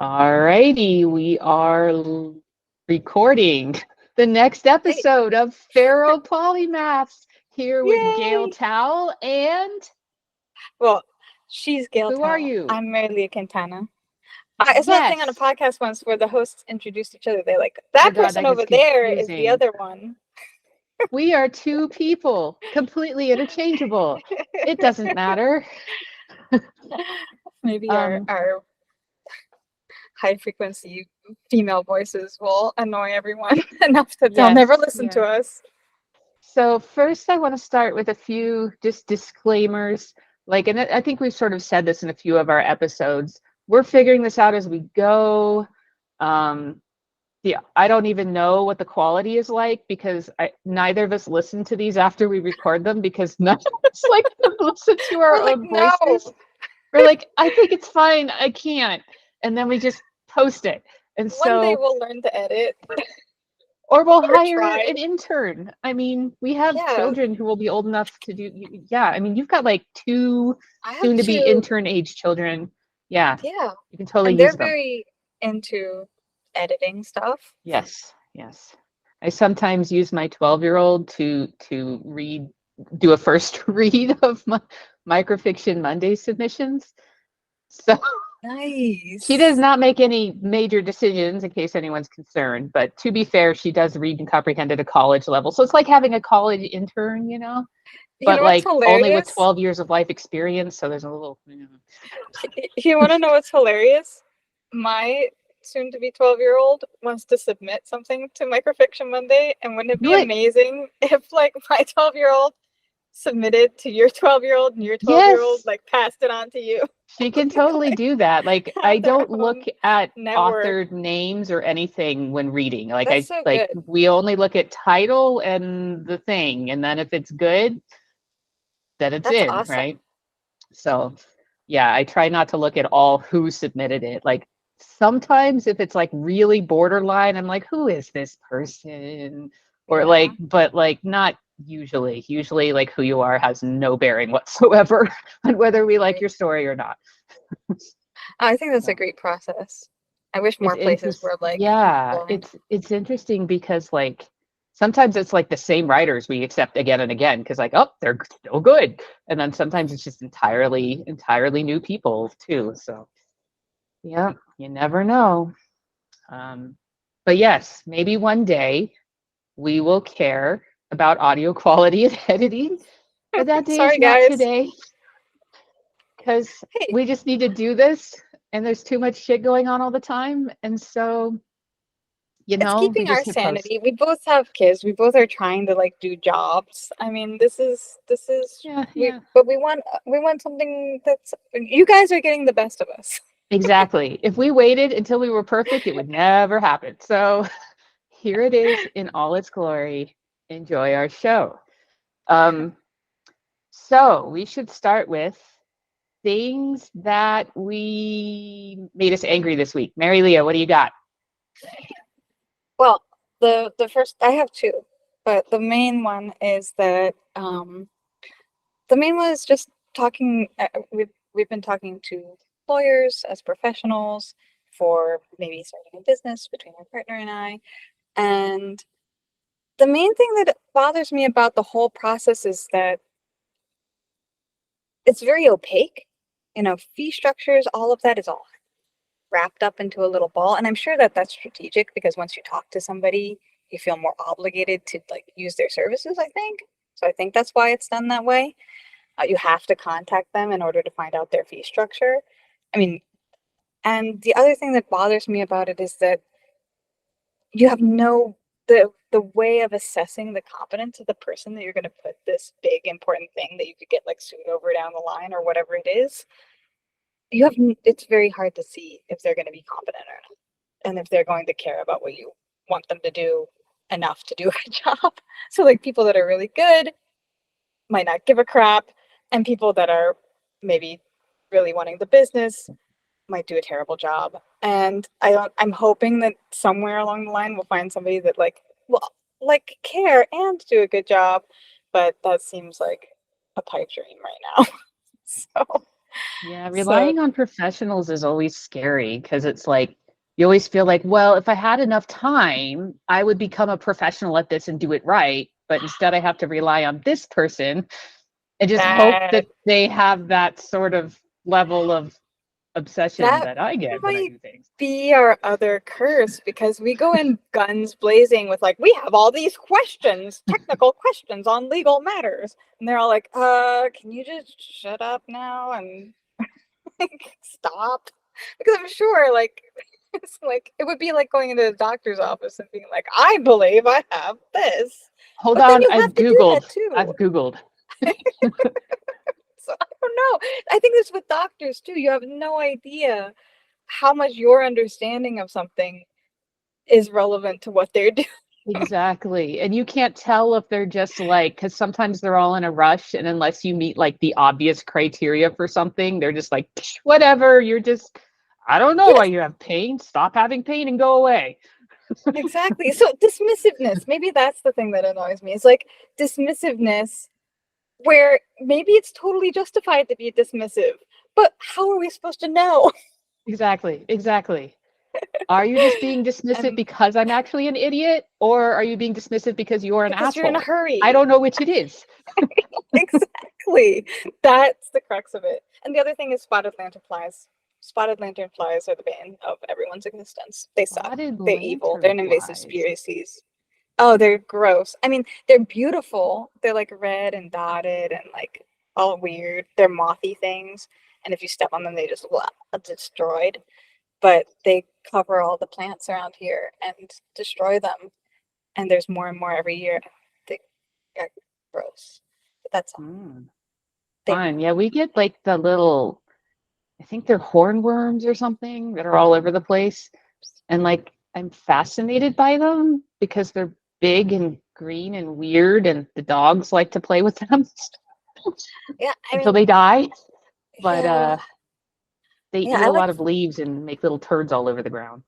Alrighty, we are recording the next Hey, episode of Pharaoh Polymaths here with Gail yay! Towle and Well, she's Gail who are Towle. I'm I'm Marilia Quintana. I saw a thing on a Yes. podcast once where the hosts introduced each other. They're like, Oh that God, person that gets over there is the confusing. other one. We are two people, completely interchangeable. It doesn't matter. Maybe our, Um, our high frequency female voices will annoy everyone enough that they'll never yes, listen to yes. us. So first, I want to start with a few just disclaimers. Like, and I think we've sort of said this in a few of our episodes. We're figuring this out as we go. Um, yeah, I don't even know what the quality is like because neither of us listen to these after we record them because none of us like to listen to our We're like, own voices. no, We're like, I think it's fine. I can't. And then we just post it. And one day so we'll learn to edit or we'll or hire try. an intern. I mean, we have Yeah, children who will be old enough to do, yeah. I mean, you've got like two I have soon to be to, intern age children. Yeah, yeah. you can totally And they're use them. very into editing stuff. Yes, yes. I sometimes use my 12-year-old to read, do a first read of my microfiction Monday submissions. So she does Nice. not make any major decisions in case anyone's concerned, but to be fair, she does read and comprehend at a college level. So it's like having a college intern, You but know what's like only with hilarious? 12 years of life experience. So there's a little, You want to know what's hilarious? My soon to be 12-year-old wants to submit something to Microfiction Monday, and wouldn't it do be it. amazing if, like, my 12-year-old submitted to your 12-year-old and your 12-year-old, Yes, like, passed it on to you? she can We could, totally like, do that. Like I have their don't look own at network. authored names or anything when reading. Like That's I so like good. we only look at title and the thing, and then if it's good, then it's That's in, awesome. right? So yeah, I try not to look at all who submitted it. Like sometimes if it's like really borderline, I'm like, who is this person? Or like, Yeah. but like not usually. Usually like who you are has no bearing whatsoever on whether we like Right. your story or not. I think that's a So great process. I wish it's more places interesting. were, like, Yeah, blind. it's interesting because like sometimes it's like the same writers we accept again and again because like, oh, they're still good. And then sometimes it's just entirely new people too. So yeah, you never know. Um, but yes, maybe one day we will care about audio quality and editing, but that day is Sorry, not guys. today because Hey, we just need to do this and there's too much shit going on all the time. And so, it's we keeping our just hit post. sanity. We both have kids. We both are trying to, like, do jobs. I mean, this is Yeah, we yeah. but we want something that's you guys are getting the best of us. Exactly. If we waited until we were perfect, it would never happen. So here it is in all its glory. Enjoy our show. Um, so we should start with things that we made us angry this week. Mary Leah, what do you got? Well, the first I have two, but the main one is that the main one is just talking. We've been talking to lawyers as professionals for maybe starting a business between my partner and I, and the main thing that bothers me about the whole process is that it's very opaque. Fee structures, all of that is all wrapped up into a little ball. And I'm sure that that's strategic because once you talk to somebody, you feel more obligated to, like, use their services, I think. So I think that's why it's done that way. You have to contact them in order to find out their fee structure. I mean, and the other thing that bothers me about it is that you have the way of assessing the competence of the person that you're going to put this big important thing that you could get, like, sued over down the line or whatever it is. It's very hard to see if they're going to be competent or not, and if they're going to care about what you want them to do enough to do a job. So, like, people that are really good might not give a crap, and people that are maybe really wanting the business might do a terrible job. And I'm hoping that somewhere along the line we'll find somebody that, like, will, like, care and do a good job, but that seems like a pipe dream right now. So Yeah, So relying on professionals is always scary because it's like you always feel like, well, if I had enough time, I would become a professional at this and do it right. But instead, I have to rely on this person and just hope that that they have that sort of level of obsession that that I get when I might do things. be our other curse because we go in guns blazing with like, we have all these questions, technical questions on legal matters. And they're all like, can you just shut up now and like stop? Because I'm sure like it's like it would be like going into the doctor's office and being like, I believe I have this. Hold But then on, you I've have to do Googled. that too. I've Googled. So I don't know. I think this with doctors too. You have no idea how much your understanding of something is relevant to what they're doing. Exactly. And you can't tell if they're just like, because sometimes they're all in a rush. And unless you meet like the obvious criteria for something, they're just like, "Psh, whatever, you're just, I don't know why Yes, you have pain. Stop having pain and go away." exactly. So dismissiveness, maybe that's the thing that annoys me. Is like dismissiveness where maybe it's totally justified to be dismissive, but how are we supposed to know? Exactly. Exactly. Are you just being dismissive And because I'm actually an idiot? Or are you being dismissive because you're an because you're in a asshole? I hurry. don't know which it is. Exactly. That's the crux of it. And the other thing is spotted lanternflies. Spotted lanternflies are the bane of everyone's existence. They suck. Spotted They're evil. They're lantern an invasive flies. species. Oh, they're gross. I mean, they're beautiful. They're like red and dotted and like all weird. They're mothy things. And if you step on them, they just destroyed. But they cover all the plants around here and destroy them. And there's more and more every year. They are gross. But that's all. Hmm. They Fun. Yeah, we get like the little, I think they're hornworms or something that are all over the place. And like I'm fascinated by them because they're big and green and weird, and the dogs like to play with them yeah, I until mean, they die. But yeah. they Yeah, eat I a like lot of leaves and make little turds all over the ground.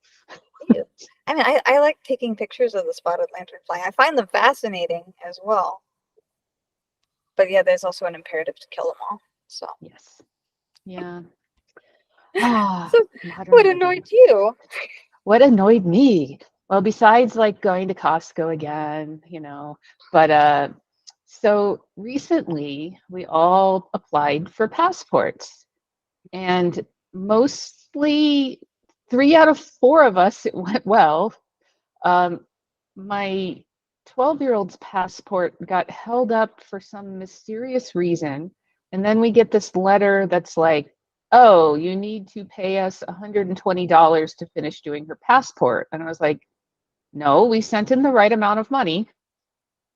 you. I mean, I like taking pictures of the spotted lanternfly. I find them fascinating as well. But yeah, there's also an imperative to kill them all. So, Yes. Yeah. Ah, so modern what annoyed living. you? What annoyed me? Well, besides like going to Costco again, but so recently we all applied for passports, and mostly 3 out of 4 of us it went well. Um, my 12-year-old's passport got held up for some mysterious reason, and then we get this letter that's like, oh, you need to pay us $120 to finish doing her passport. And I was like, no, we sent in the right amount of money.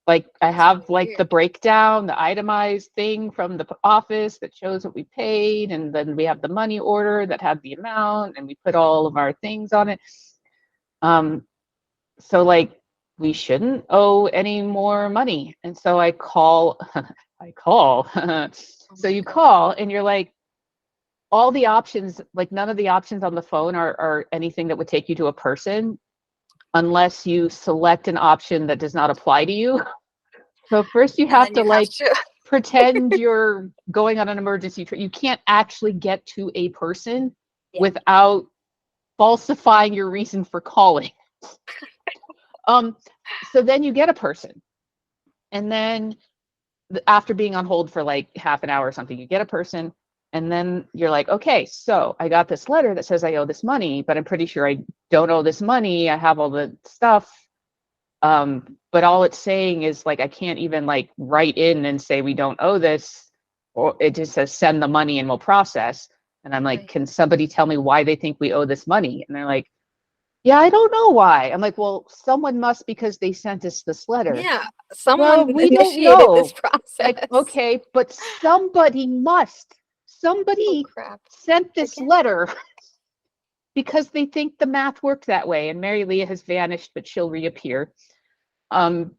Like I That's have like weird. the breakdown, the itemized thing from the office that shows what we paid, and then we have the money order that had the amount, and we put all of our things on it. Um, so like we shouldn't owe any more money. And so I call, I call. Oh So my you God. call and you're like, all the options, like none of the options on the phone are anything that would take you to a person unless you select an option that does not apply to you. So first you And have then to you have like to, pretend you're going on an emergency trip. You can't actually get to a person yeah. without falsifying your reason for calling. Um, so then you get a person, and then after being on hold for like half an hour or something, you get a person, and then you're like, okay, so I got this letter that says I owe this money, but I'm pretty sure I don't owe this money. I have all the stuff. But all it's saying is like I can't even like write in and say we don't owe this, or it just says send the money and we'll process. And I'm like, Right. can somebody tell me why they think we owe this money? And they're like, yeah, I don't know why. I'm like, well, someone must because they sent us this letter. Yeah. Someone Well, we don't initiated this know. Like, process. okay, but somebody must. Oh Somebody crap. sent this Again? letter because they think the math worked that way. And Mary Leah has vanished, but she'll reappear. Um,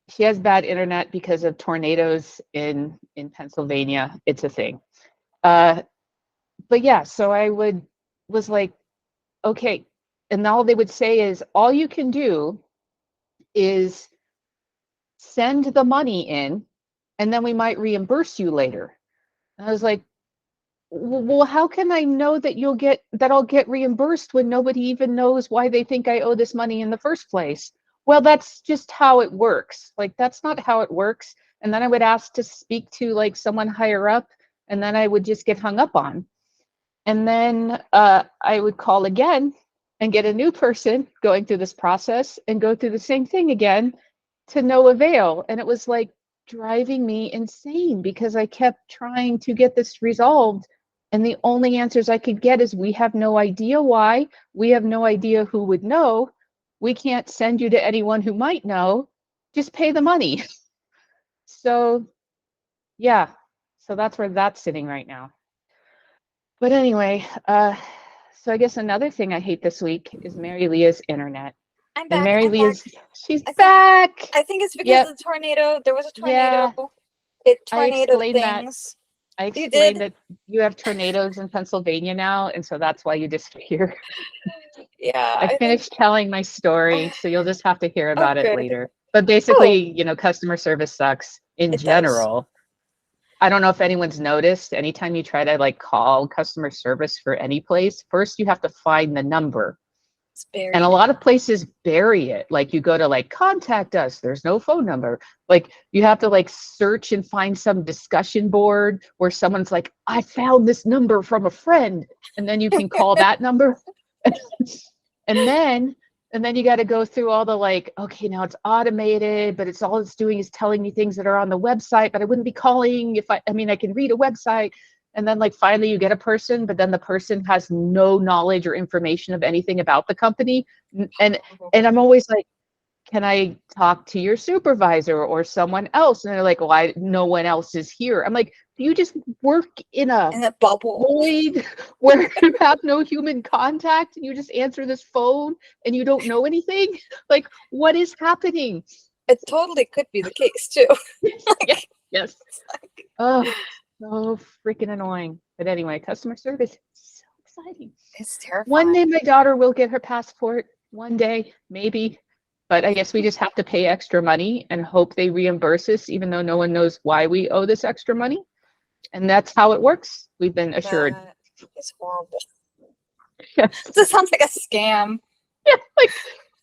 she has bad internet because of tornadoes in Pennsylvania. It's a thing. Uh, but yeah, so was like, okay, and all they would say is all you can do is send the money in, and then we might reimburse you later. And I was like, well, how can I know that I'll get reimbursed when nobody even knows why they think I owe this money in the first place? Well, that's just how it works. Like, that's not how it works. And then I would ask to speak to like someone higher up, and then I would just get hung up on. And then I would call again and get a new person going through this process and go through the same thing again to no avail. And it was like driving me insane because I kept trying to get this resolved. And the only answers I could get is, we have no idea why. We have no idea who would know. We can't send you to anyone who might know. Just pay the money. So, yeah. So that's where that's sitting right now. But anyway, so I guess another thing I hate this week is Mary Leah's internet. I'm And back. Mary I'm back. Leah's, she's I think back. I think it's because Yep. of the tornado. There was a Yeah. tornado. It I tornadoed explained that. things. I You explained did. that you have tornadoes in Pennsylvania now, and so that's why you disappear. Yeah, I I think. finished telling my story, so you'll just have to hear Oh, about it good. later. But Oh, basically, customer service sucks in it does. general. I don't know if anyone's noticed, anytime you try to like call customer service for any place, first you have to find the number. It's And a buried. lot of places bury it. Like, you go to like contact us, there's no phone number. Like, you have to like search and find some discussion board where someone's like, I found this number from a friend, and then you can call that number. and then and then you got to go through all the like, okay, now it's automated, but it's doing is telling me things that are on the website, but I wouldn't be calling if I mean, I can read a website. And then like finally you get a person, but then the person has no knowledge or information of anything about the company. And and I'm always like, can I talk to your supervisor or someone else? And they're like, well, no one else is here. I'm like, do you just work in a In a bubble. void where you have no human contact and you just answer this phone and you don't know anything? Like, what is happening? It totally could be the case too. Yes, yes. Like, Oh, so freaking annoying. But anyway, customer service is so exciting. it's One day terrifying. my daughter will get her passport. One day, maybe. But I guess we just have to pay extra money and hope they reimburse us, even though no one knows why we owe this extra money. And that's how it works. We've been assured. That is horrible. Yes. This sounds like a scam. Yeah, like,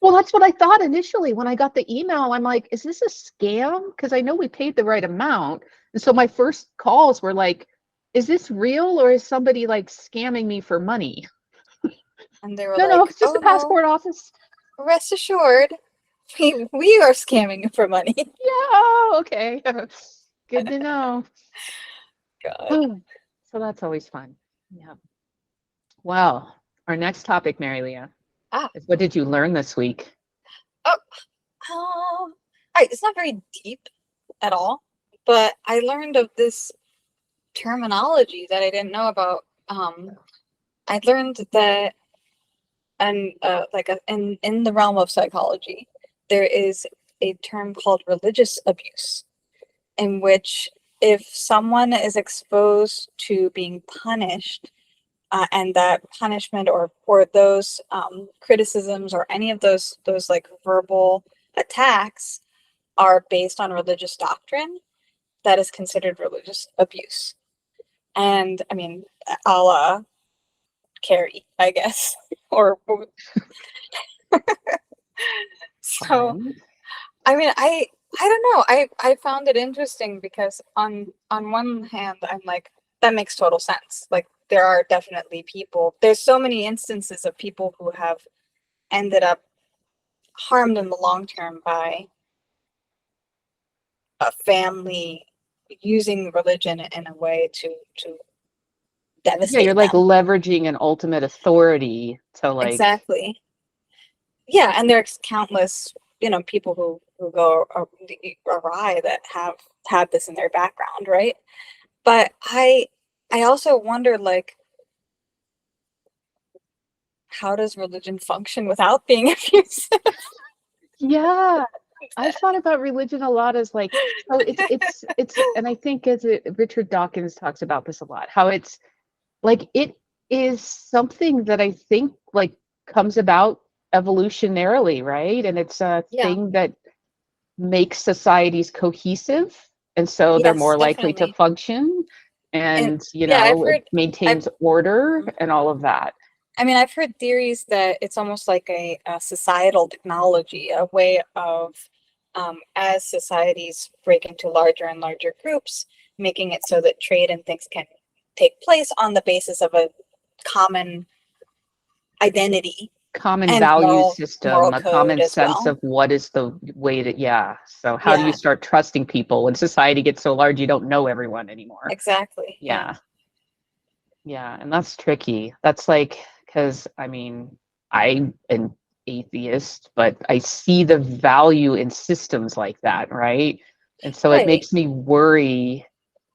well, that's what I thought initially when I got the email. I'm like, is this a scam? Because I know we paid the right amount. And so my first calls were like, is this real, or is somebody like scamming me for money? And they were No, like, it's just oh the no, passport office. rest assured, we are scamming you for money. Yeah, oh, okay. Good to know. God. So that's always fun. Yeah. Well, our next topic, Mary Leah, Ah, is what did you learn this week? oh, all right. It's not very deep at all, but I learned of this terminology that I didn't know about. I learned that, and in the realm of psychology, there is a term called religious abuse, in which if someone is exposed to being punished, and that punishment or those criticisms or any of those like verbal attacks are based on religious doctrine, that is considered religious abuse. And I mean, a la Carrie, I guess, or so. Fun. I mean, I don't know. I found it interesting because on one hand, I'm like, that makes total sense. Like, there are definitely people. There's so many instances of people who have ended up harmed in the long term by a family using religion in a way to Yeah, you're devastate like them. leveraging an ultimate authority to like, Exactly. Yeah, and there's countless, people who go awry that have had this in their background, right? But I also wonder, like, how does religion function without being abusive? yeah. I've thought about religion a lot as like, so it's and I think Richard Dawkins talks about this a lot, how it's like, it is something that I think like comes about evolutionarily, right? And it's a Yeah. thing that makes societies cohesive, and so they're Yes, more likely to definitely. function. And and yeah, it I've maintains order and all of that. I mean, I've heard theories that it's almost like a societal technology, a way of, as societies break into larger and larger groups, making it so that trade and things can take place on the basis of a common identity Common and value moral system, a code common as sense well. of what is the way to, yeah. So how do you Yeah, start trusting people when society gets so large you don't know everyone anymore? exactly. Yeah. Yeah. Yeah, and that's tricky. That's like, because I mean, I'm an atheist, but I see the value in systems like that, right? And so it Right. makes me worry,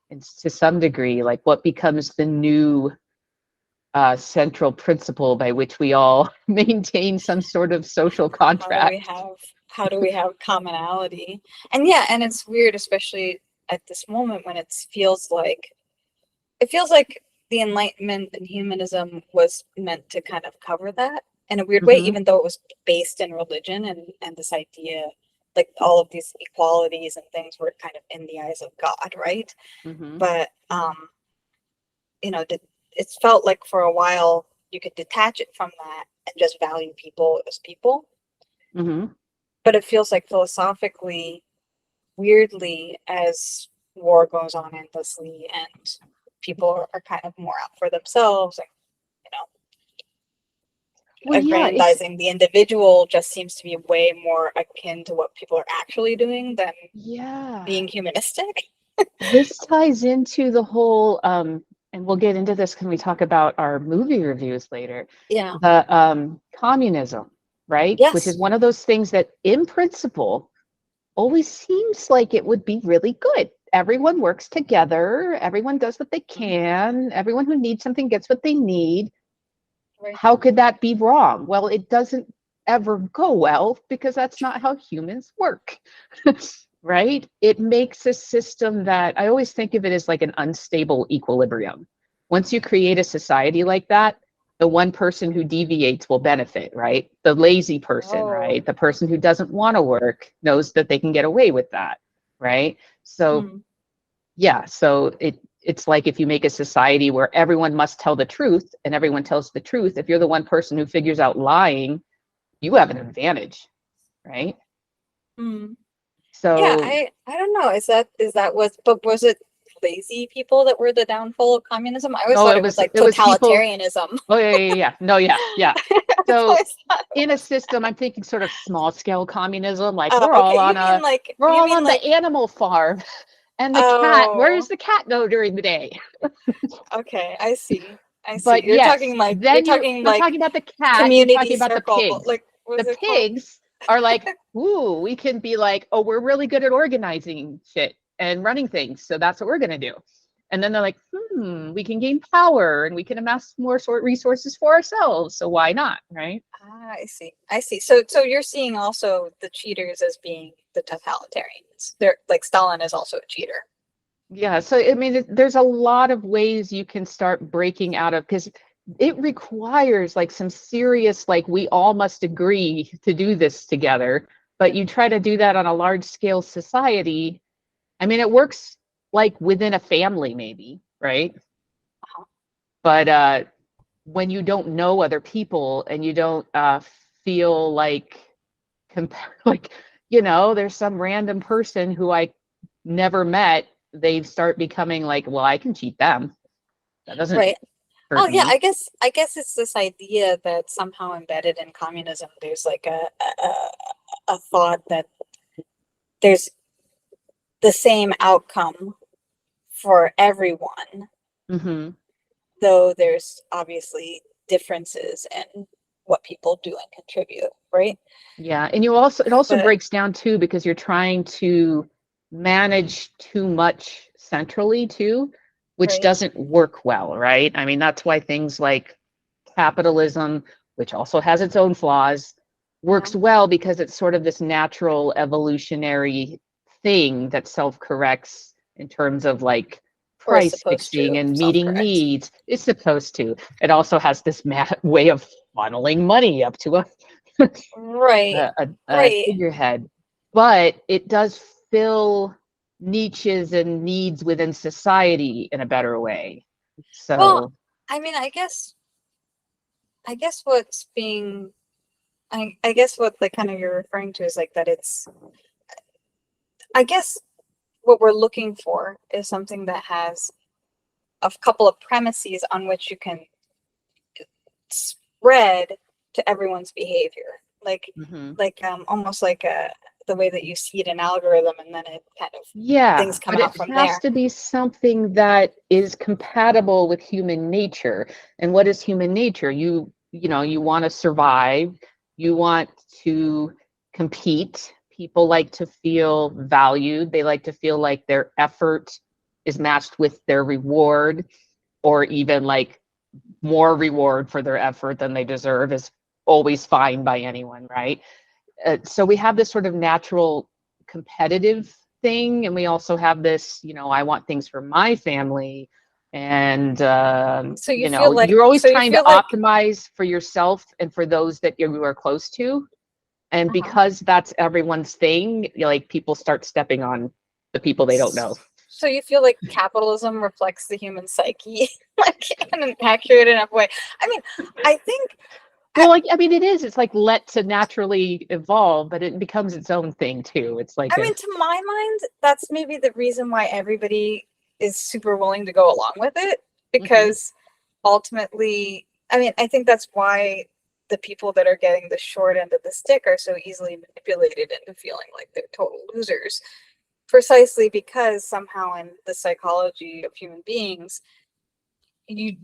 and to some degree, like what becomes the new central principle by which we all maintain some sort of social How do we contract. have how do we have commonality? And yeah, and it's weird, especially at this moment when it feels like the Enlightenment and humanism was meant to kind of cover that in a weird way, Hmm. even though it was based in religion and this idea, like all of these equalities and things were kind of in the eyes of God, right? Hmm. But it felt like for a while you could detach it from that and just value people as people. Hmm. But it feels like philosophically, weirdly, as war goes on endlessly and people are kind of more out for themselves and you know Well, yeah, it's aggrandizing the individual just seems to be way more akin to what people are actually doing than yeah. being humanistic. This ties into the whole, and we'll get into this when we talk about our movie reviews later, Yeah. the communism, right? Which is Yes. one of those things that, in principle, always seems like it would be really good. Everyone works together, everyone does what they Mhm. can, everyone who needs something gets what they need. Right. How could that be wrong? Well, it doesn't ever go well because that's not how humans work. Right? It makes a system that I always think of it as like an unstable equilibrium. Once you create a society like that, the one person who deviates will benefit, right? The lazy person, Oh. right? The person who doesn't want to work knows that they can get away with that, right? So Hmm. yeah, so it's like if you make a society where everyone must tell the truth and everyone tells the truth, if you're the one person who figures out lying, you have an advantage, right? Hmm. Yeah, So I don't know. Is that but was it lazy people that were the downfall of communism? I always no, thought it was like it was people. totalitarianism. Oh yeah, yeah, yeah. No, yeah, yeah. I've So always thought it in a was. system, I'm thinking sort of small scale communism, like Oh, okay. we're You all mean on the like animal farm, and the cat, where oh, does the cat go during the day? okay. I see. I see. But yes, You're then talking you're like talking about the cat, you're community talking about the circle. pigs. Like what The is it called? pigs are like, ooh, we can be like, oh, we're really good at organizing shit and running things, so that's what we're gonna do. And then they're like, we can gain power and we can amass more sort resources for ourselves, so why not, right? Ah, I see. I see. So you're seeing also the cheaters as being the totalitarians. They're like Stalin is also a cheater. Yeah, so I mean, there's a lot of ways you can start breaking out of, because it requires like some serious, like we all must agree to do this together. But you try to do that on a large scale society. I mean, it works like within a family, maybe, right? Uh-huh. But when you don't know other people and you don't feel like, like, there's some random person who I never met, they start becoming like, well, I can cheat them. That doesn't Right. Oh hurt yeah, me. I guess it's this idea that somehow embedded in communism, there's like a thought that there's the same outcome for everyone, Hmm. though there's obviously differences in what people do and contribute, right? Yeah, and it also But breaks down too because you're trying to manage too much centrally too, which right, doesn't work well, right? I mean, that's why things like capitalism, which also has its own flaws, yeah, works well because it's sort of this natural evolutionary thing that self-corrects in terms of like or is price supposed fixing to and meeting self-correct. needs. It's supposed to. It also has this way of funneling money up to Right, a right. figurehead, but it does fill. niches and needs within society in a better way. Well, So I mean, I guess what's being, I guess what like kind of you're referring to is like that it's, I guess what we're looking for is something that has a couple of premises on which you can spread to everyone's behavior. mhm. Almost like the way that you seed an algorithm and then it kind of Yeah, things come but it out from has there. to be something that is compatible with human nature. And what is human nature? You know, you want to survive, you want to compete. People like to feel valued. They like to feel like their effort is matched with their reward, or even like more reward for their effort than they deserve is always fine by anyone, right? So we have this sort of natural competitive thing, and we also have this, you know, I want things for my family, and So you you feel know, like you're always so you trying to feel like optimize for yourself and for those that you are close to, and uh-huh. because that's everyone's thing, like people start stepping on the people they don't know. So you feel like capitalism reflects the human psyche, like in an accurate enough way. I mean, I think Well, like, I mean, it is. It's like let to naturally evolve, but it becomes its own thing too. It's like I a mean, to my mind, that's maybe the reason why everybody is super willing to go along with it, mhm. because ultimately, I mean, I think that's why the people that are getting the short end of the stick are so easily manipulated into feeling like they're total losers, precisely because somehow in the psychology of human beings, you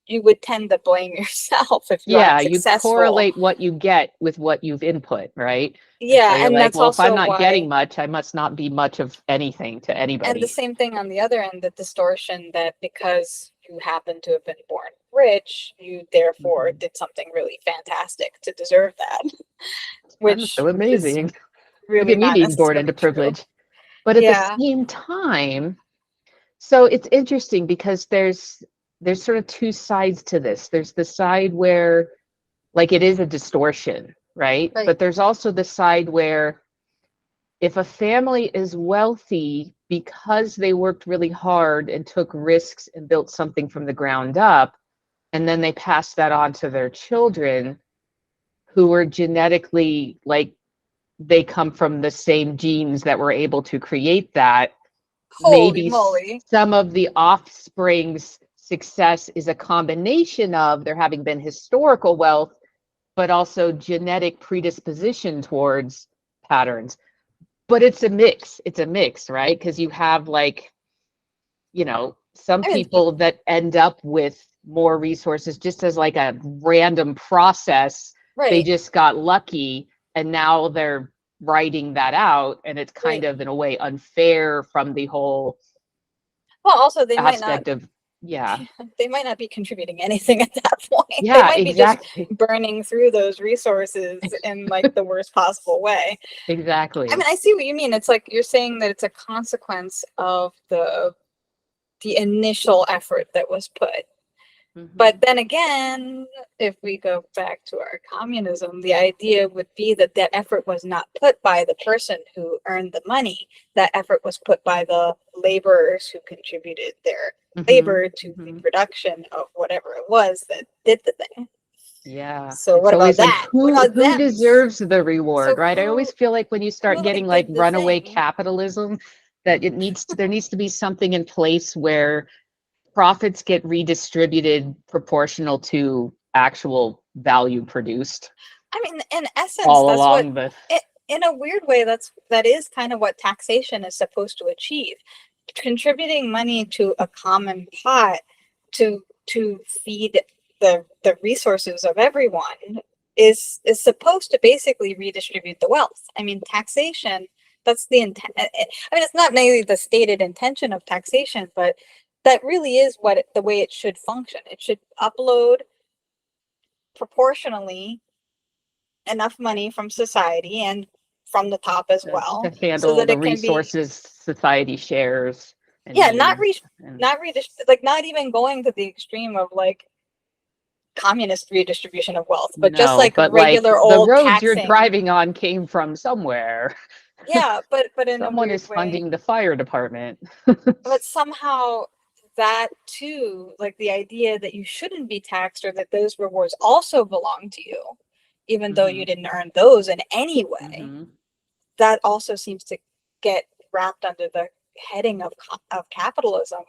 you would tend to blame yourself if you aren't Yeah, you successful. correlate what you get with what you've input, right? And so Yeah, you're and like, that's well, if I'm also not getting why. much, I must not be much of anything to And the anybody. same thing on the other end, the distortion that because you happen to have been born rich, you therefore Mhm. did something really fantastic to deserve that, I'm which so is amazing. Look really at me not being born necessarily into true. privilege. But at the Yeah. same time, so it's interesting because there's sort of two sides to this. There's the side where like it is a distortion, right? Right. But there's also the side where if a family is wealthy because they worked really hard and took risks and built something from the ground up, and then they pass that on to their children who are genetically like they come from the same genes that were able to create that, Holy maybe moly. some of the offspring's success is a combination of there having been historical wealth, but also genetic predisposition towards patterns. But it's a mix. It's a mix, right? Because you have like, you know, some I mean, people that end up with more resources just as like a random process. They right, just got lucky and now they're writing that out. And it's kind right. of, in a way, unfair from the whole Well, also aspect of, yeah, they might not be contributing anything at that point. They yeah, might be just exactly. burning through those resources in like the worst possible way. I mean, Exactly. I see what you mean. It's like you're saying that it's a consequence of the initial effort that was put. But Hmm. then again, if we go back to our communism, the idea would be that that effort was not put by the person who earned the money. That effort was put by the laborers who contributed their Hmm. labor to the Hmm. production of whatever it was that did the thing. Yeah, So it's what about always like that? What about who them? deserves the So reward, right? I always feel like when you start who getting like like did the runaway thing? capitalism, that there needs to be something in place where profits get redistributed proportional to actual value produced I mean, in essence, all that's what along the it, in a weird way, that is kind of what taxation is supposed to achieve. Contributing money to a common pot to feed the resources of everyone is supposed to basically redistribute the wealth. I mean, taxation, that's the intent. I mean, it's not maybe the stated intention of taxation, but that really is the way it should function. It should upload proportionally enough money from society and from the top as to well, so handle that the it can be, resources society shares and yeah, needs. And not like not even going to the extreme of like communist redistribution of wealth, but just no, like but like regular the old roads you're taxing. driving on came from somewhere. Yeah, but in a Someone weird is way. funding the fire department. But somehow that too, like the idea that you shouldn't be taxed or that those rewards also belong to you, even though Hmm. you didn't earn those in any way, Hmm. that also seems to get wrapped under the heading of capitalism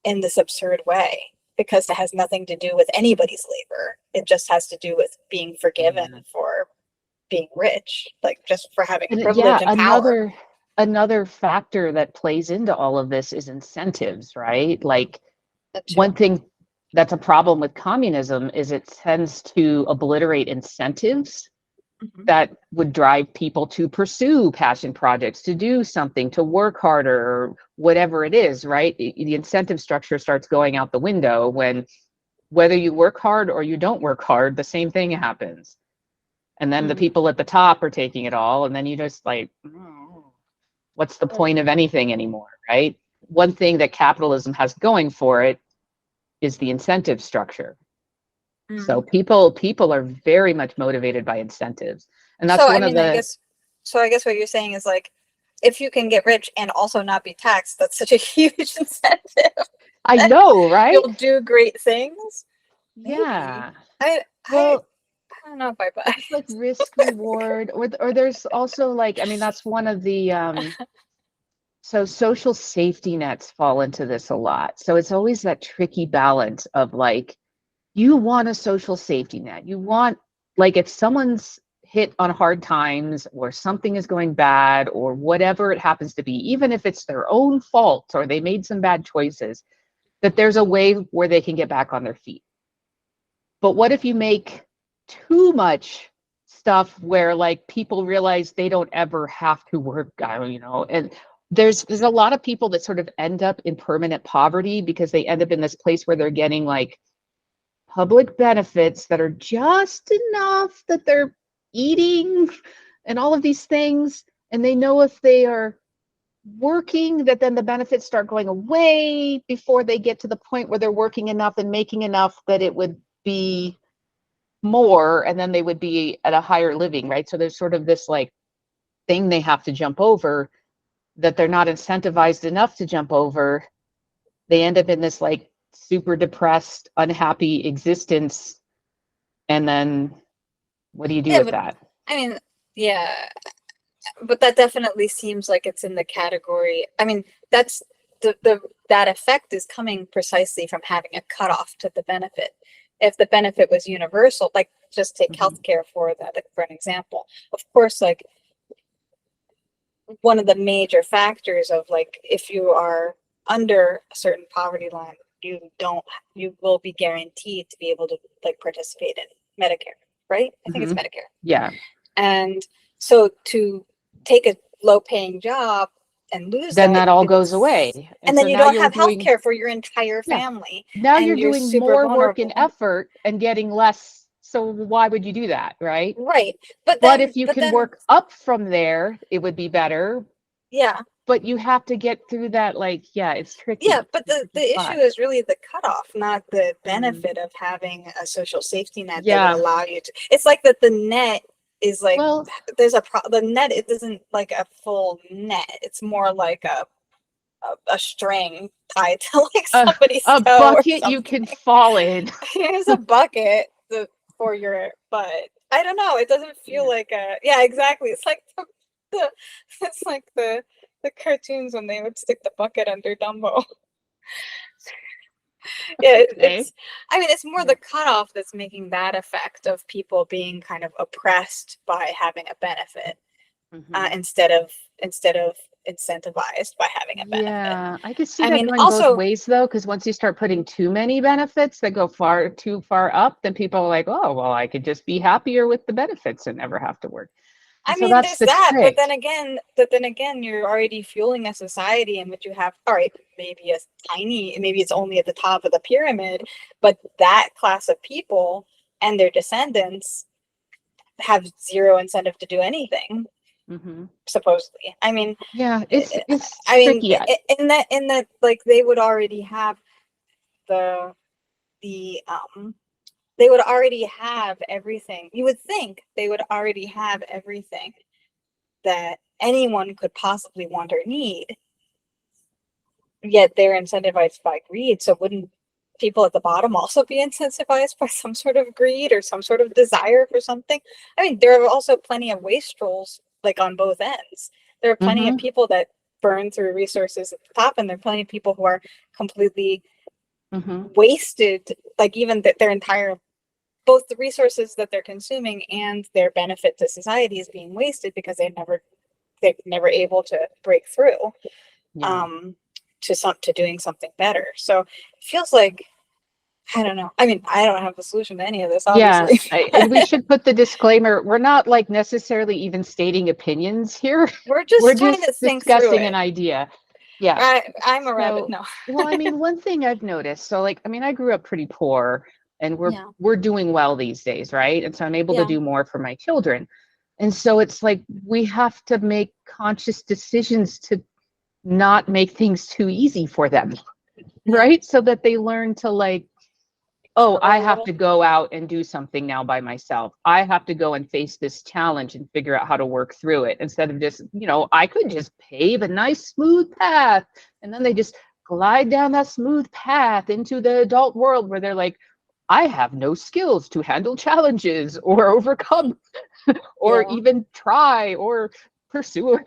in this absurd way, because it has nothing to do with anybody's labor. It just has to do with being forgiven Yeah. for being rich, like just for having Yeah, privilege and power. another factor that plays into all of this is incentives, right? Like That too. one thing that's a problem with communism is it tends to obliterate incentives Mhm. that would drive people to pursue passion projects, to do something, to work harder, or whatever it is, right? The incentive structure starts going out the window when whether you work hard or you don't work hard, the same thing happens. And then the Mm. people at the top are taking it all, and then you just like, oh, what's the Right. point of anything anymore, right? One thing that capitalism has going for it is the incentive structure. So Mm. people are very much motivated by incentives. And So that's I one of mean, I the guess so. I guess what you're saying is like, if you can get rich and also not be taxed, that's such a huge incentive. I know, right? You'll do great things. Maybe. Yeah. I Well, I don't know if I buy it's like it. risk reward, or there's also like, I mean, that's one of the so social safety nets fall into this a lot. So it's always that tricky balance of like, you want a social safety net. You want, like, if someone's hit on hard times or something is going bad or whatever it happens to be, even if it's their own fault or they made some bad choices, that there's a way where they can get back on their feet. But what if you make too much stuff where like people realize they don't ever have to work, and there's a lot of people that sort of end up in permanent poverty because they end up in this place where they're getting like public benefits that are just enough that they're eating and all of these things. And they know if they are working, that then the benefits start going away before they get to the point where they're working enough and making enough that it would be more, and then they would be at a higher living, right? So there's sort of this like thing they have to jump over that they're not incentivized enough to jump over. They end up in this like super depressed, unhappy existence. And then what do you do Yeah, with but that? I mean, yeah, but that definitely seems like it's in the category. I mean, that's the that effect is coming precisely from having a cutoff to the benefit. If the benefit was universal, like just take Mm-hmm. healthcare for that for an example. Of course, like one of the major factors of like if you are under a certain poverty line, you will be guaranteed to be able to like participate in Medicare, right? I think it's Mm-hmm. Medicare. Yeah. And so to take a low paying job and lose Then that, that all it would, goes away. And and then so you now don't you're have health doing, care for your entire yeah, family now you're and you're doing super more work and vulnerable. effort and getting less. So why would you do that, right? Right. But if you But can then, work up from there, it would be better. yeah. But you have to get through that, like, yeah, it's Yeah, tricky. but It's a tricky the issue spot. is really the cutoff, not the Mm. benefit of having a social safety net that would Yeah. allow you to. It's like that the net is like Well, the net. It isn't like a full net. It's more like a string tied to like a somebody's a toe or bucket you something. can fall in. Here's a bucket for your butt. I don't know. It doesn't feel Yeah. like a yeah, exactly. It's like the it's like the cartoons when they would stick the bucket under Dumbo. Yeah, Okay. it's I mean it's more Yeah. the cutoff that's making that effect of people being kind of oppressed by having a benefit Hmm. instead of incentivized by having a benefit. Yeah, I could see I that mean, going both also, ways though, because once you start putting too many benefits that go far too far up, then people are like, oh, well, I could just be happier with the benefits and never have to work. And I so mean, that's there's the that, trick. but then again, you're already fueling a society in which you have, all right, maybe a tiny, maybe it's only at the top of the pyramid, but that class of people and their descendants have zero incentive to do anything, Hmm. supposedly. I mean, Yeah, it's I mean, tricky. in that, like they would already have the the they would already have everything. You would think they would already have everything that anyone could possibly want or need, yet they're incentivized by greed. So wouldn't people at the bottom also be incentivized by some sort of greed or some sort of desire for something? I mean, there are also plenty of wastrels, like on both ends. There are plenty of people that burn through resources at the top, and there are plenty of people who are completely wasted, like even their entire, both the resources that they're consuming and their benefit to society is being wasted because they're never able to break through. Yeah. To doing something better. So it feels like, I don't know. I mean, I don't have the solution to any of this, obviously. Yeah, and we should put the disclaimer, we're not like necessarily even stating opinions here. We're just We're trying to just think through discussing it. an idea. Yeah. I'm a rabbit. So, No. well, I mean, one thing I've noticed, so like, I mean, I grew up pretty poor and Yeah. we're doing well these days, right? And so I'm able to Yeah. do more for my children. And so it's like we have to make conscious decisions to not make things too easy for them, right? So that they learn to like, oh, I have to go out and do something now by myself. I have to go and face this challenge and figure out how to work through it instead of just, I could just pave a nice smooth path. And then they just glide down that smooth path into the adult world where they're like, I have no skills to handle challenges or overcome or even try or pursue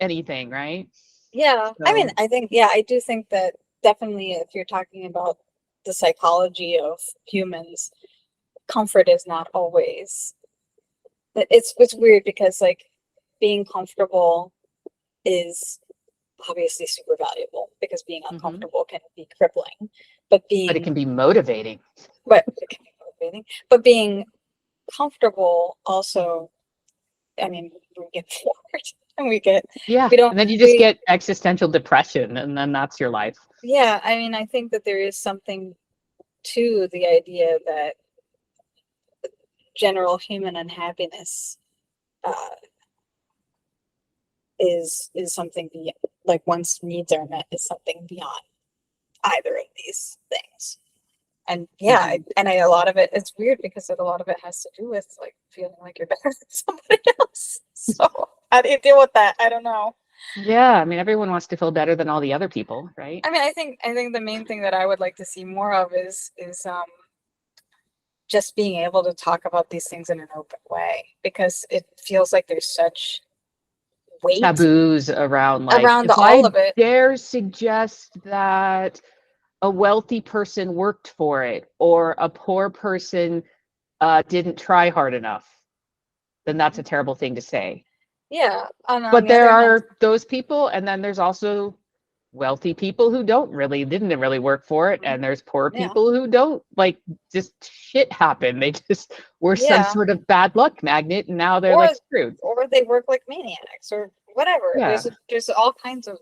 anything, right? Yeah. I mean, So, I think, yeah, I do think that definitely if you're talking about the psychology of humans, comfort is not always, it's weird because like being comfortable is obviously super valuable because being uncomfortable can be crippling, but it can be motivating. it can be motivating, but being comfortable also, I mean, we get bored and we don't, And then you just get existential depression and then that's your life. yeah, I mean, I think that there is something to the idea that general human unhappiness uh, is something like once needs are met is something beyond either of these things. And yeah, a lot of it, it's weird because a lot of it has to do with like feeling like you're better than somebody else. So how do you deal with that? I don't know. Yeah, I mean, everyone wants to feel better than all the other people, right? I mean, I think the main thing that I would like to see more of is just being able to talk about these things in an open way, because it feels like there's such weight Taboos around like, around if all I of it. dare suggest that a wealthy person worked for it or a poor person didn't try hard enough, then that's a terrible thing to say. Yeah. On But the there other hand, are those people, and then there's also wealthy people who didn't really work for it, and there's poor yeah, people who don't, like, just shit happened. They just were some yeah, sort of bad luck magnet, and now they're or like screwed. they work like maniacs or whatever. Yeah, There's all kinds of,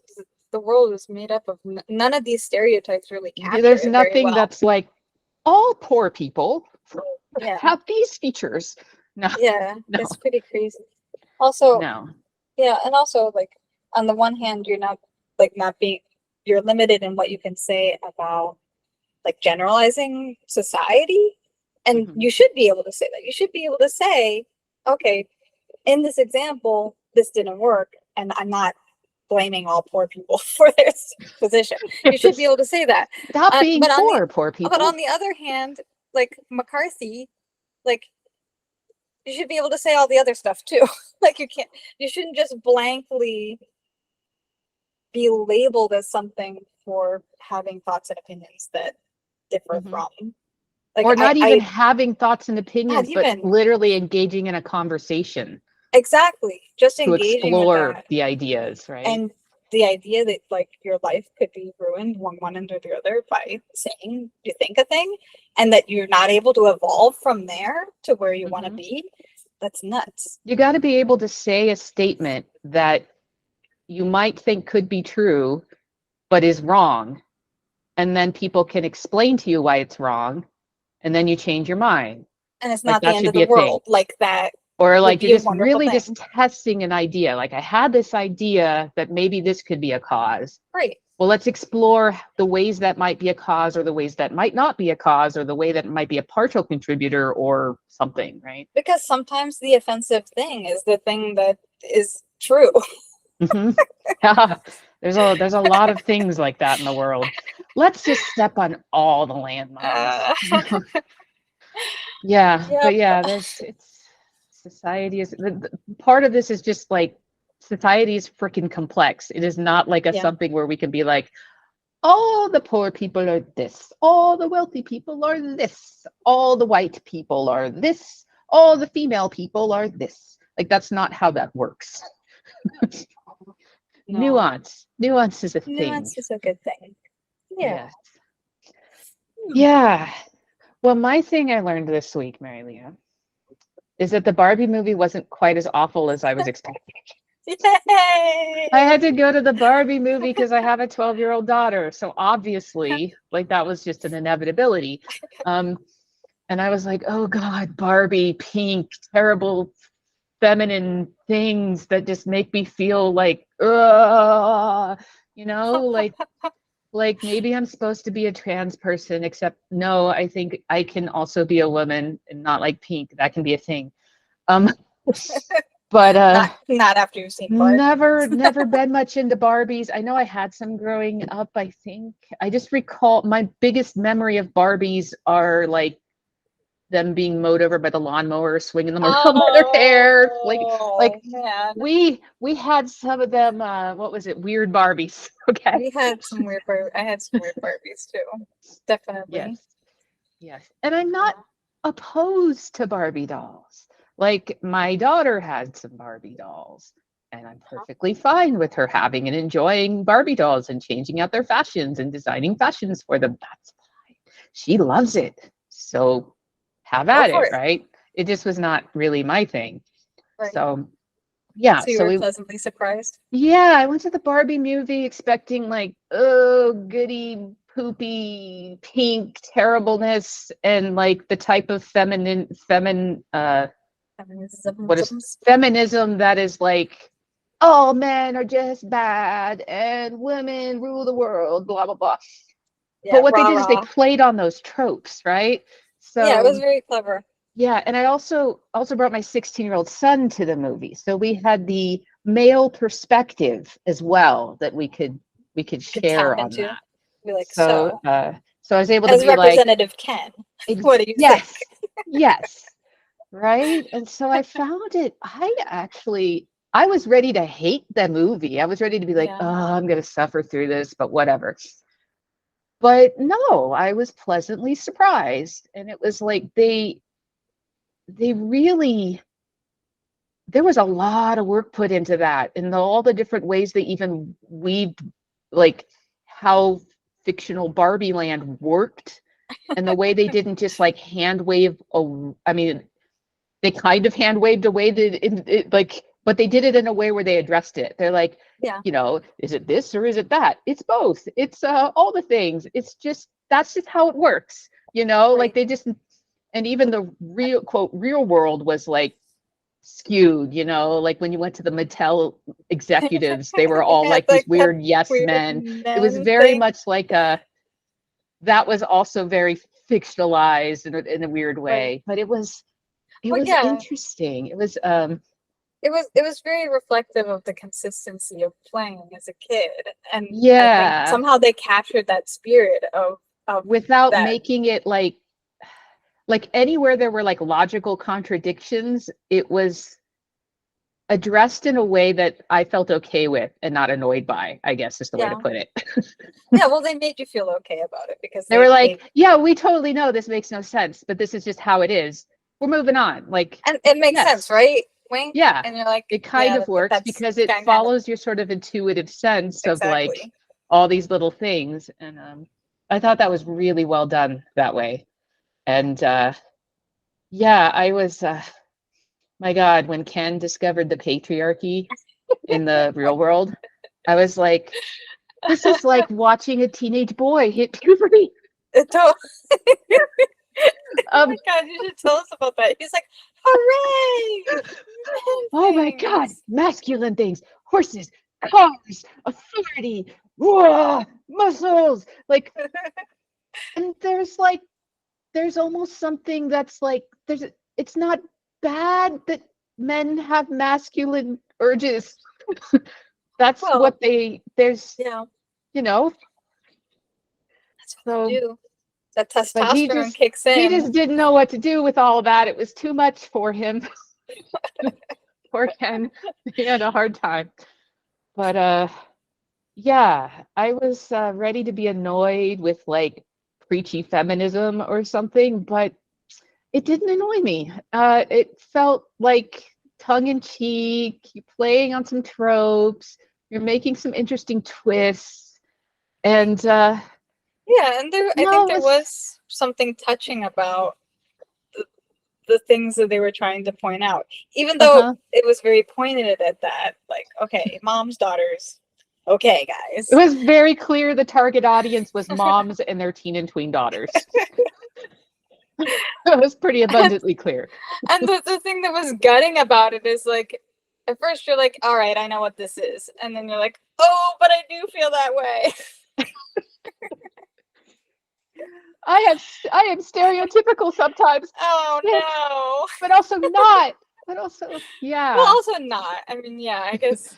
the world is made up of none of these stereotypes really capture there's it very nothing well. that's like all poor people Yeah, have these features. No, yeah, no, it's pretty crazy. Also, no. yeah, and also like on the one hand, you're not like not being you're limited in what you can say about like generalizing society, and Mhm. you should be able to say that. You should be able to say, okay, in this example, this didn't work, and I'm not blaming all poor people for this position. You should be able to say that. Stop being But poor on people. the other hand, like McCarthy, like you should be able to say all the other stuff too. Like you shouldn't just blankly be labeled as something for having thoughts and opinions that differ Mhm. from. Like Or not even having thoughts and not opinions, but even literally engaging in a conversation exactly just to engaging with explore that. the ideas, right? And the idea that like your life could be ruined one end or the other by saying you think a thing, and that you're not able to evolve from there to where you want to Mhm. be, that's nuts. You got to be able to say a statement that you might think could be true, but is wrong. And then people can explain to you why it's wrong. And then you change your mind. And it's Like not the that end should of be the a thing. world. Like that Or would like you're be a just wonderful really just thing. testing an idea. Like I had this idea that maybe this could be a cause. Right. Well, let's explore the ways that might be a cause or the ways that might not be a cause or the way that it might be a partial contributor or something, right? Because sometimes the offensive thing is the thing that is True. Hmm. Yeah, there's a lot of things like that in the world. Let's just step on all the landmines. Uh, Yeah, yep. but yeah, there's it's society is part of this is just like society is freaking complex. It is not like a Yeah. something where we can be like, all the poor people are this, all the wealthy people are this, all the white people are this, all the female people are this. Like that's not how that works. No. Nuance is a thing. Nuance is a good thing. Yeah. Yes. Hmm. Yeah. Well, my thing I learned this week, Mary Leah, is that the Barbie movie wasn't quite as awful as I was expecting. I Yay! had to go to the Barbie movie because I have a 12-year-old daughter. So obviously, like that was just an inevitability. Um, and I was like, oh God, Barbie, pink, terrible feminine things that just make me feel like, like maybe I'm supposed to be a trans person, except no, I think I can also be a woman and not like pink. That can be a thing. Um, but Not after you've seen Barbie. never been much into Barbies. I know I had some growing up, I think. I just recall my biggest memory of Barbies are like them being mowed over by the lawnmower, swinging them around by their hair. Like Oh man. we had some of them what was it? Weird Barbies. Okay. We had some weird I had some weird Barbies too. Yes. Definitely. Yes. And I'm not opposed to Barbie dolls. Like my daughter had some Barbie dolls, and I'm perfectly fine with her having and enjoying Barbie dolls and changing out their fashions and designing fashions for them. That's fine. She loves it. So have Go at for it, it. right? It just was not really my thing. Right. So yeah, So you were pleasantly surprised. yeah, I went to the Barbie movie expecting like, oh, goody, poopy, pink terribleness, and like the type of Feminism. what is feminism that is like, all men are just bad and women rule the world, blah blah blah. But Yeah, what they rah did is they rah. played on those tropes, right? Yeah, it was So very clever. yeah, and I also brought my 16-year-old son to the movie. So we had the male perspective as well that we could Could tap share on into. that. Be like, So so so I was able to as be like, Representative Ken, what do you think? yes, yes, right? And so I found it, I was ready to hate the movie. I was ready to be like, Yeah. oh, I'm gonna suffer through this, but whatever. But no, I was pleasantly surprised. And it was like they really there was a lot of work put into that and all the different ways they even weaved like how fictional Barbie land worked and the way they didn't just like hand wave I mean they kind of hand waved away like but they did it in a way where they addressed it. They're like, Yeah. is it this or is it that? It's both. It's all the things. It's just that's just how it works, like Right. they just and even the real quote real world was like skewed, like when you went to the Mattel executives, they were all Yeah, like these like that weird yes weird men. It was men very thing. much like that was also very fictionalized in a weird Right. way, but it But was yeah, interesting. It was it was very reflective of the consistency of playing as a kid. And I think yeah, somehow they captured that spirit of without that. making it like anywhere there were like logical contradictions, it was addressed in a way that I felt okay with and not annoyed by, I guess is the way to Yeah. put it. Yeah, well they made you feel okay about it because They were they like, yeah, we totally know this makes no sense, but this is just how it is. We're moving on. Like, and it makes sense, yes, right? Wink. yeah, And you're like, it kind yeah, of works that's because it kind of follows your sort of intuitive sense of like exactly. all these little things. And I thought that was really well done that way. And yeah, I was, my God, when Ken discovered the patriarchy in the real world, I was like, this is like watching a teenage boy hit puberty. It to- Oh Um, my God, you should tell us about that. He's like, hooray! oh my God, Things. masculine things, horses, cars, authority, whoa, muscles. Like, and there's almost something that's like, it's not bad that men have masculine urges. That's Well, what there's, yeah, you know, that's what they so, do. That but testosterone kicks he in. just didn't know what to do with all that. It was too much for him. Poor Ken. He had a hard time. But yeah, I was ready to be annoyed with like preachy feminism or something, but it didn't annoy me. It felt like tongue in cheek, you're playing on some tropes, you're making some interesting twists, and Yeah, and I no, think it there was was something touching about the things that they were trying to point out, even though uh-huh. it was very pointed at that. Like, okay, moms, daughters. Okay, It guys. was very clear the target audience was moms and their teen and tween daughters. It was pretty abundantly clear. And the thing that was gutting about it is like, at first you're like, all right, I know what this is. And then you're like, oh, but I do feel that way. I am stereotypical sometimes. Oh Yeah, no. but also not. But also, Well, yeah. also not. I mean, yeah, I guess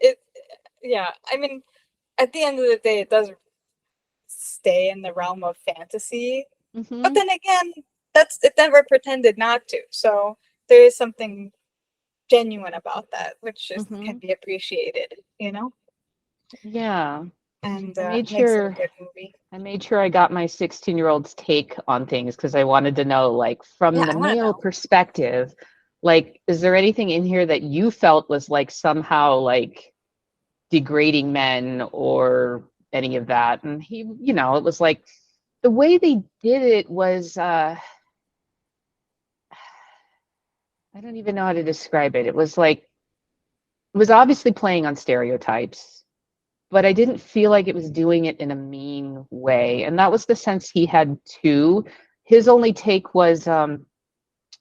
it, yeah. I mean, at the end of the day, it does stay in the realm of fantasy. But Hmm. then again, it never pretended not to. So there is something genuine about that, which just can Hmm. be appreciated, Yeah. and I made makes it a sure good movie. I made sure I got my 16-year-old's take on things because I wanted to know, like, from Yeah, the I want to male know. perspective, like, is there anything in here that you felt was like somehow like degrading men or any of that? And he, it was like the way they did it was I don't even know how to describe it. It was like it was obviously playing on stereotypes, but I didn't feel like it was doing it in a mean way. And that was the sense he had too. His only take was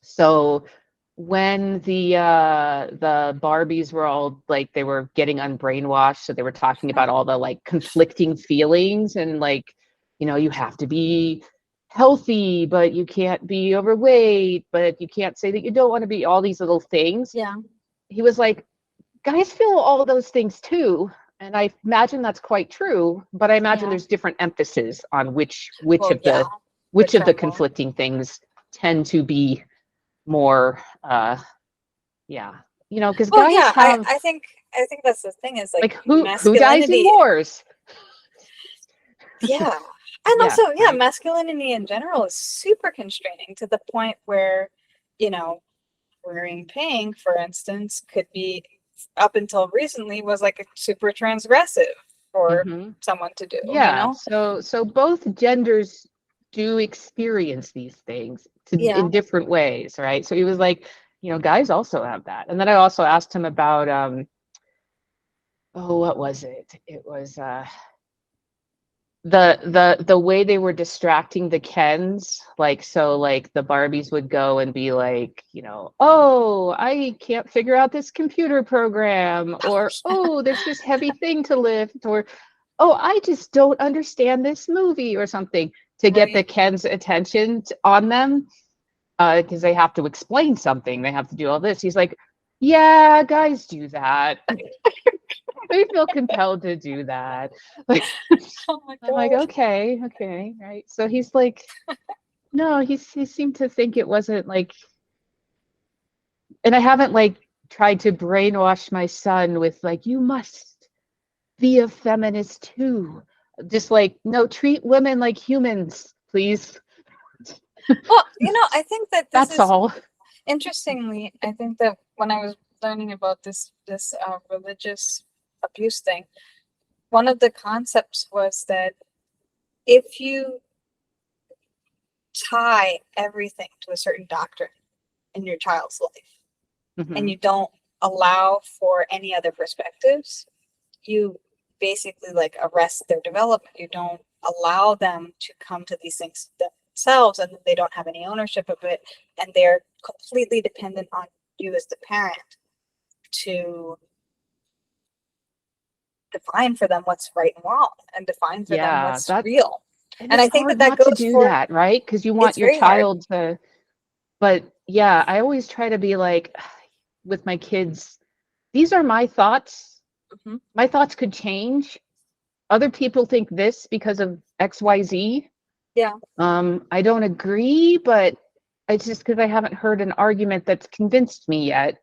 so when the Barbies were all like they were getting unbrainwashed, so they were talking about all the like conflicting feelings and like, you have to be healthy, but you can't be overweight, but you can't say that you don't want to be all these little things. Yeah, He was like, guys feel all of those things too. And I imagine that's quite true, but I imagine yeah. there's different emphasis on which Well, of yeah, which which of the are more. conflicting things tend to be more yeah. Because Well, guys yeah, I, have I think I think that's the thing is like like who dies in masculinity. wars? Yeah. And Yeah, also, yeah, right. masculinity in general is super constraining to the point where, you know, wearing pink, for instance, could be up until recently was like a super transgressive for Hmm. someone to do, Yeah. So both genders do experience these things Yeah. in different ways, right? So he was like, guys also have that. And then I also asked him about oh, what was it? It was the way they were distracting the Kens, like so like the Barbies would go and be like, oh, I can't figure out this computer program, or oh, there's this heavy thing to lift, or oh, I just don't understand this movie or something to get the Right. Ken's attention on them because they have to explain something, they have to do all this. He's like, yeah, guys do that. They feel compelled to do that. Like, Oh my I'm like, God. okay, okay, right. So he's like, no, he seemed to think it wasn't like, and I haven't like tried to brainwash my son with like, you must be a feminist too. Just like, no, treat women like humans, please. Well, I think that this That's is all. interestingly, I think that when I was learning about this religious abuse thing, one of the concepts was that if you tie everything to a certain doctrine in your child's life and Hmm. you don't allow for any other perspectives, you basically like arrest their development. You don't allow them to come to these things themselves, and they don't have any ownership of it, and they're completely dependent on you as the parent to define for them what's right and wrong and define for them Yeah, what's that, real. and And it's I think that hard that not to goes do for, that, right? Because you want it's your very hard. child to, but yeah, I always try to be like, with my kids, these are my thoughts. Mhm. My thoughts could change. Other people think this because of XYZ. Yeah. I don't agree, but it's just because I haven't heard an argument that's convinced me yet.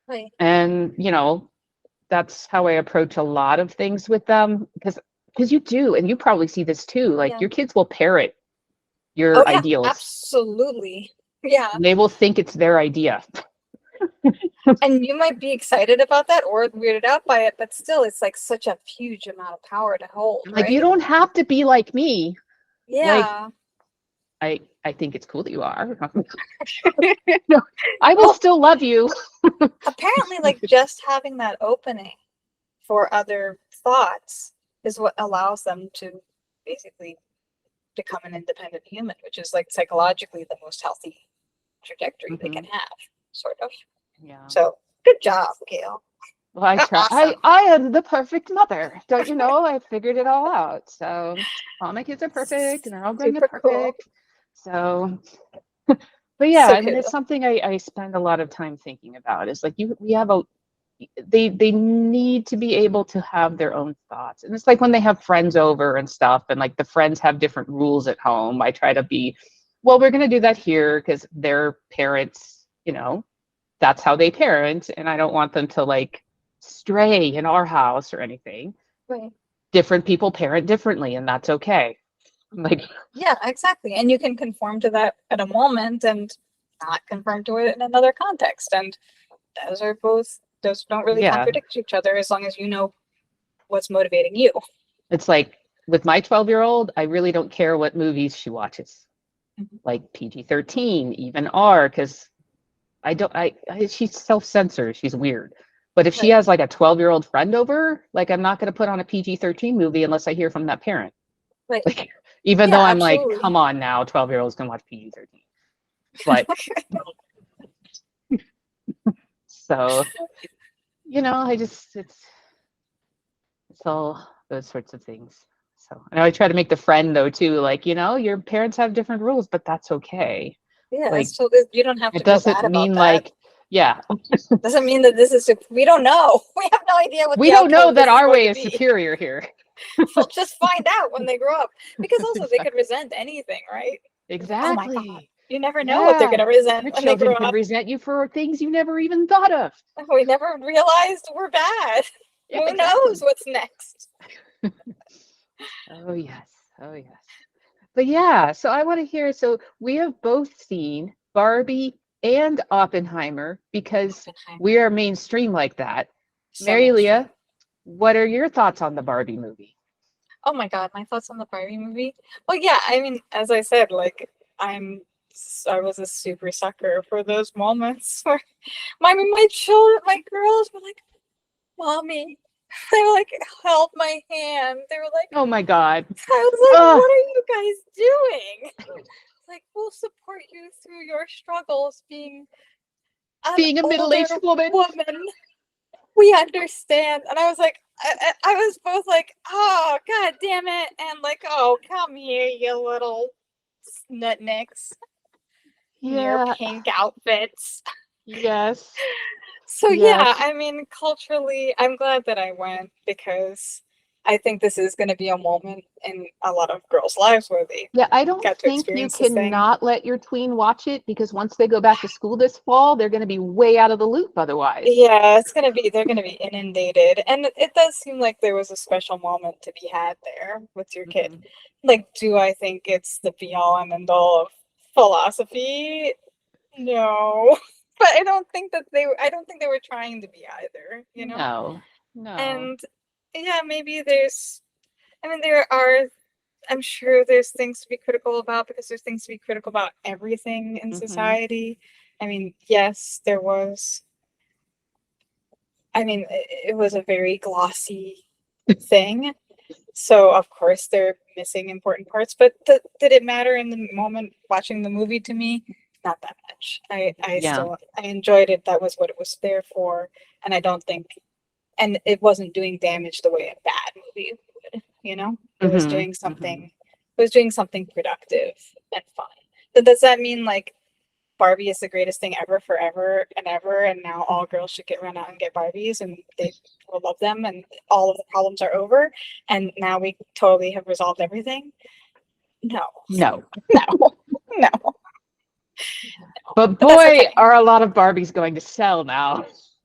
Right. And, that's how I approach a lot of things with them, because you do, and you probably see this too. Like Yeah. your kids will parrot Oh your yeah, ideals. absolutely. Yeah. They will think it's their idea. And you might be excited about that or weirded out by it, but still, it's like such a huge amount of power to hold, Like you right? don't have to be like me. Like Yeah. I think it's cool that you are. No, I will Well, still love you. apparently, like just having that opening for other thoughts is what allows them to basically become an independent human, which is like psychologically the most healthy trajectory they can Mhm. have, sort of. Yeah. So good job, Gail. Well, I try. Awesome. I am the perfect mother. Don't you know? I figured it all out. So all my kids are perfect, and they're all growing up Super cool. perfect. So, but yeah, So I mean, cool. it's something I spend a lot of time thinking about. Is like we have a they need to be able to have their own thoughts, and it's like when they have friends over and stuff, and like the friends have different rules at home. I try to be, well, we're gonna do that here because their parents, that's how they parent, and I don't want them to like stray in our house or anything. Right. Different people parent differently, and that's okay. Like, Yeah, exactly. And you can conform to that at a moment and not conform to it in another context. And those don't really yeah, contradict each other as long as you know what's motivating you. it's like with my 12-year-old, I really don't care what movies she watches, Mhm. like PG-13, even R, because I don't, she's self-censored, she's weird. But if she Right. has like a 12-year-old friend over, like I'm not going to put on a PG-13 movie unless I hear from that parent. Right. Like, even Yeah, though I'm like, absolutely. come on now, 12-year-olds can watch PG-13. But so, I just, it's all those sorts of things. So, and I try to make the friend though too, like, your parents have different rules, but that's okay. Yeah, Like, so you don't have it to feel doesn't bad about mean that. like, yeah, Doesn't mean that this is, we don't know. We have no idea what we the don't outcome know of that this is our going way to is be. superior here. We'll just find out when they grow up. Because also they could Exactly. resent anything, right? Oh my God. Exactly. You never know what they're going Yeah. to resent Your when they grow children could up. resent you for things you never even thought of. We never realized we're bad. Yeah, Who knows exactly. what's next? Oh, yes. Oh, yes. But yeah, so I want to hear. So we have both seen Barbie and Oppenheimer because we Oppenheimer. are mainstream like that. So Mary mainstream. Leah, what are your thoughts on the Barbie movie? Oh my God, my thoughts on the Barbie movie. Well, yeah, I mean, as I said, like I'm I was a super sucker for those moments where my children, my girls were like, "Mommy," they were like, "Held my hand." They were like, Oh my God. I was like, Ugh, "What are you guys doing?" Like, we'll support you through your struggles being an being a older middle-aged woman. woman. We understand. And I was like, I was both like, oh, God damn it. And like, oh, come here, you little snutnicks in your Yeah. pink outfits. Yes. So, yeah, Yes. I mean, culturally, I'm glad that I went because I think this is going to be a moment in a lot of girls' lives where they Yeah, I don't got to think you experience this thing. cannot let your tween watch it because once they go back to school this fall, they're going to be way out of the loop otherwise. Yeah, they're gonna be inundated. And it does seem like there was a special moment to be had there with your kid. Mhm. Like, do I think it's the be all and end all of philosophy? No. But I don't think they were trying to be either, you know? No. No. And yeah, maybe I mean I'm sure there's things to be critical about because there's things to be critical about everything in Mhm. society. I mean, yes, there was I mean, it was a very glossy thing. So of course they're missing important parts, but did it matter in the moment watching the movie to me? Not that much. Yeah. I enjoyed it. That was what it was there for, and I don't think and it wasn't doing damage the way a bad movie would, you know? Mhm. Mhm. It was doing something productive and fun. But does that mean like Barbie is the greatest thing ever, forever and ever, and now all girls should run out and get Barbies, and they will love them, and all of the problems are over, and now we totally have resolved everything. No, No. no. But But that's boy, okay. are a lot of Barbies going to sell now.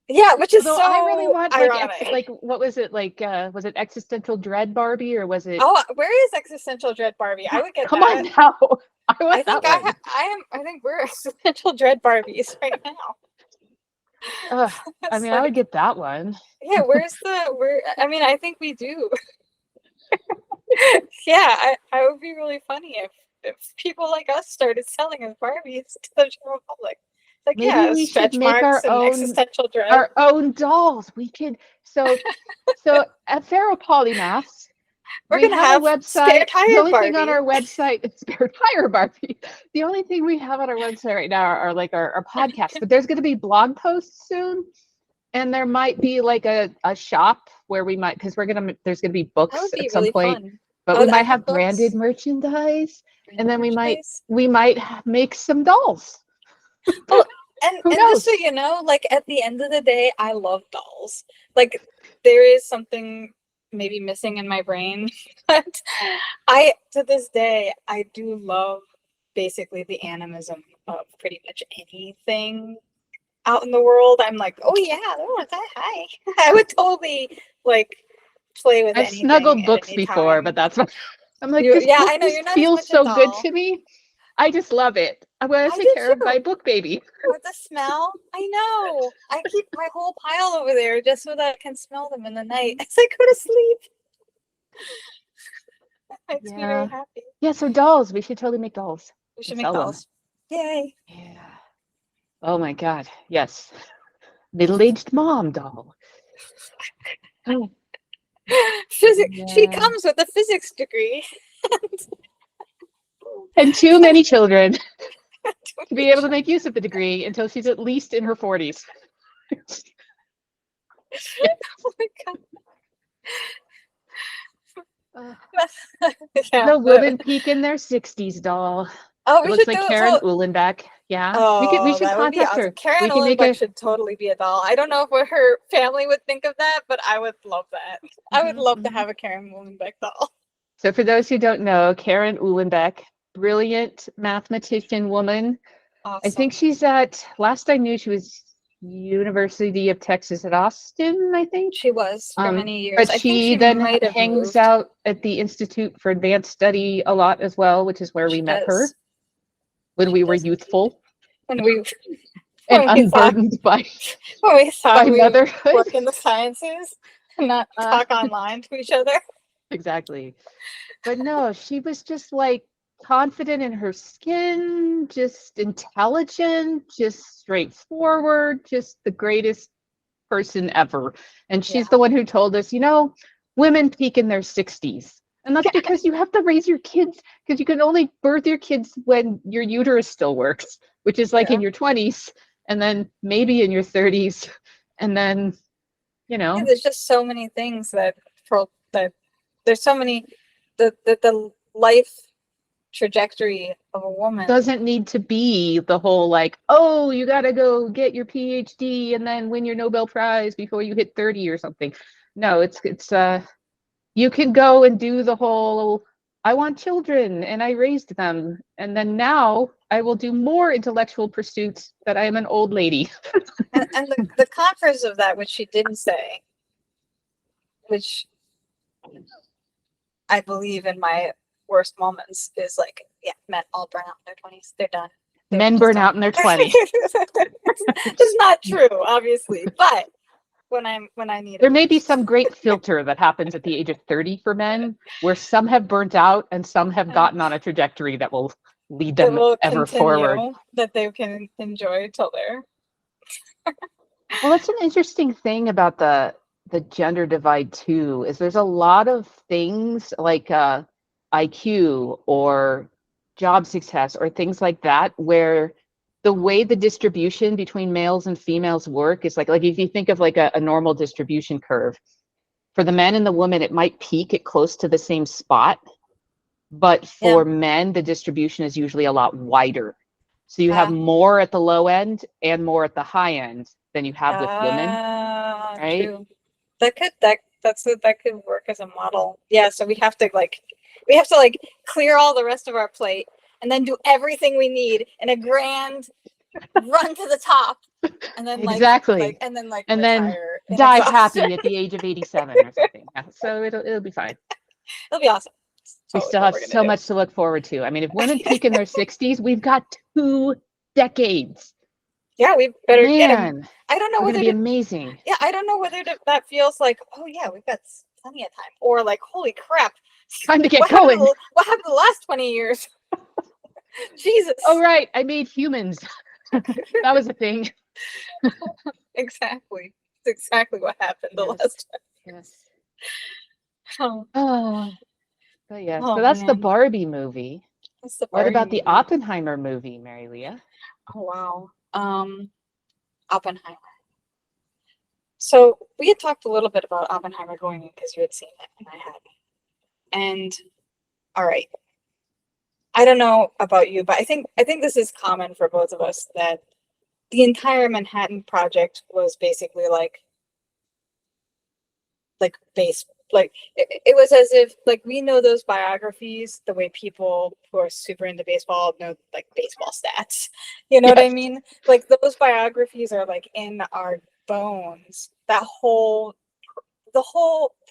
Yeah, which is Although so I really want ironic. like what was it like? Was it existential dread Barbie or was it? Oh, where is existential dread Barbie? I would get Come that. on now, I want I that think I one. I think we're existential dread Barbies right now. I It's mean, I would like, get that one. yeah, I mean, I think we do. Yeah, I would be really funny if people like us started selling as Barbies to the general public. Like, Maybe yeah, we should stretch make marks and existential dread. our own dolls. We could so at Pharaoh Polymaths, We're we gonna have a have spare website. The tire only thing on Barbie. our website is spare tire Barbie. The only thing we have on our website right now are like our podcasts, but there's going to be blog posts soon. And there might be like a shop where we might, because there's gonna be That books would be at some really point, fun. but Oh, we I might have have branded books. merchandise, and then Merchandise. we might make some dolls. Oh, Who and just so knows? you know, like at the end of the day, I love dolls. Like there is something maybe missing in my brain, but I to this day I do love basically the animism of pretty much anything out in the world. I'm like, oh yeah, oh that hi. I would totally like play with I've anything snuggled at books any before, time. but that's what I'm like. You, This yeah, book I know just you're not as feels much a so good doll. to me. I just love it. I'm gonna I take do care of my too. book baby. With the smell, I know. I keep my whole pile over there just so that I can smell them in the night as I go to sleep. That makes me very Yeah, happy. yeah. So dolls, we should totally make dolls We and should make sell them. dolls. Yay. Yeah. Oh my God. Yes. Middle-aged mom doll. Oh, She yeah. comes with a physics degree. And too many children to be able to make use of the degree until she's at least in her 40s. Oh my God. Uh, Yeah, the women peak in their 60s doll. oh, It we looks should like do it. Karen Well, Uhlenbeck. Yeah, we oh, should that would be contact awesome. her. Karen We can make Uhlenbeck a. should totally be a doll. I don't know what her family would think of that, but I would love that. I would love to have a Karen Uhlenbeck doll. So for those who don't know, Karen Uhlenbeck, brilliant mathematician woman. I think Awesome. she's at, last I knew she was University of Texas at Austin, I think. She was for many years. But I think she she then might have hangs moved. out at the Institute for Advanced Study a lot as well, which is where we She met her does. when She we were does indeed. youthful When we and when we thought unburdened by we motherhood. work in the sciences and not Uh, talk online to each other. exactly. But no, she was just like confident in her skin, just intelligent, just straightforward, just the greatest person ever. And she's Yeah. the one who told us, women peak in their 60s. And that's because you have to raise your kids, because you can only birth your kids when your uterus still works, which is like in Yeah. your 20s, and then maybe in your 30s. And then, Yeah, there's just so many things that there's so many the life trajectory of a woman. doesn't need to be the whole like, oh, you got to go get your PhD and then win your Nobel Prize before you hit 30 or something. No, it's you can go and do the whole I want children and I raised them and then now I will do more intellectual pursuits that I am an old lady. And the converse of that, which she didn't say, which I believe in my worst moments, is like, yeah, men all burn out in their 20s. They're done. Men burn out in their 20s. It's not true, obviously, but when I need There it may be most. some great filter that happens at the age of 30 for men where some have burnt out and some have gotten on a trajectory that will lead That them will ever forward. continue, that they can enjoy till they're. Well, that's an interesting thing about the gender divide too, is there's a lot of things like IQ or job success or things like that where the way the distribution between males and females work is like if you think of like a normal distribution curve, for the men and the woman, it might peak at close to the same spot, but Yeah. for men, the distribution is usually a lot wider. So you have more at the low end and more at the high end than you have with women, right? True. That could work as a model. Yeah, so we have to clear all the rest of our plate and then do everything we need in a grand run to the top, and then exactly, and then die happy at the age of 87 or something. Yeah, so it'll be fine. It'll be awesome. We still have so much to look forward to. I mean, if women peak in their 60s, we've got 2 decades. Yeah, we better get Man, them. I don't know we're whether gonna be amazing. Yeah, I don't know whether that feels like, oh yeah, we've got plenty of time, or like, holy crap, time to get going. What happened the last 20 years? Jesus. Oh right, I made humans. That was a thing. Exactly. That's exactly what happened the last time. Yes. Oh. But yeah, so that's the Barbie movie. That's the What Barbie about the movie. Oppenheimer movie, Mary Leah? Oh wow. Oppenheimer. So we had talked a little bit about Oppenheimer going in because you had seen it and I hadn't. And all right. I don't know about you, but I think this is common for both of us, that the entire Manhattan Project was basically it was as if we know those biographies the way people who are super into baseball know baseball stats. You know what I mean? Those biographies are in our bones. The whole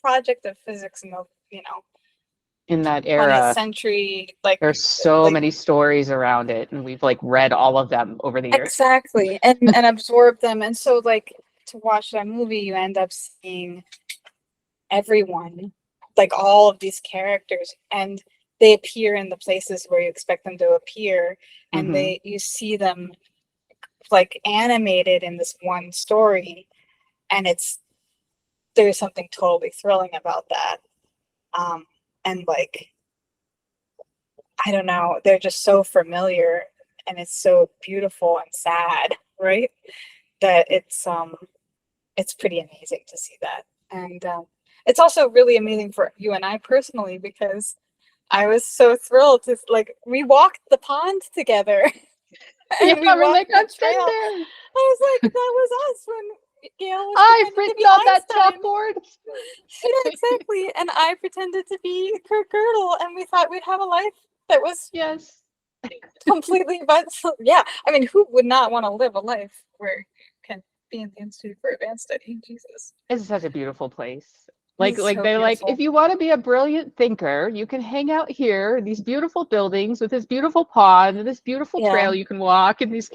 project of physics in that era, 20th century, there's so many stories around it, and we've read all of them over the years. Exactly, and absorbed them. And so to watch that movie, you end up seeing everyone, all of these characters, and they appear in the places where you expect them to appear, and you see them animated in this one story, and there's something totally thrilling about that. And I don't know, they're just so familiar, and it's so beautiful and sad, right? That it's pretty amazing to see that. And it's also really amazing for you and I personally, because I was so thrilled to we walked the pond together. And we walked the trail. I was like, that was us when Gail was I thought that chalkboard. Yeah, exactly. And I pretended to be Kurt Gödel, and we thought we'd have a life that was completely. But yeah, I mean, who would not want to live a life where you can be in the Institute for Advanced Study? Jesus, it's such a beautiful place. So they're beautiful. If you want to be a brilliant thinker, you can hang out here in these beautiful buildings with this beautiful pond and this beautiful trail you can walk, and these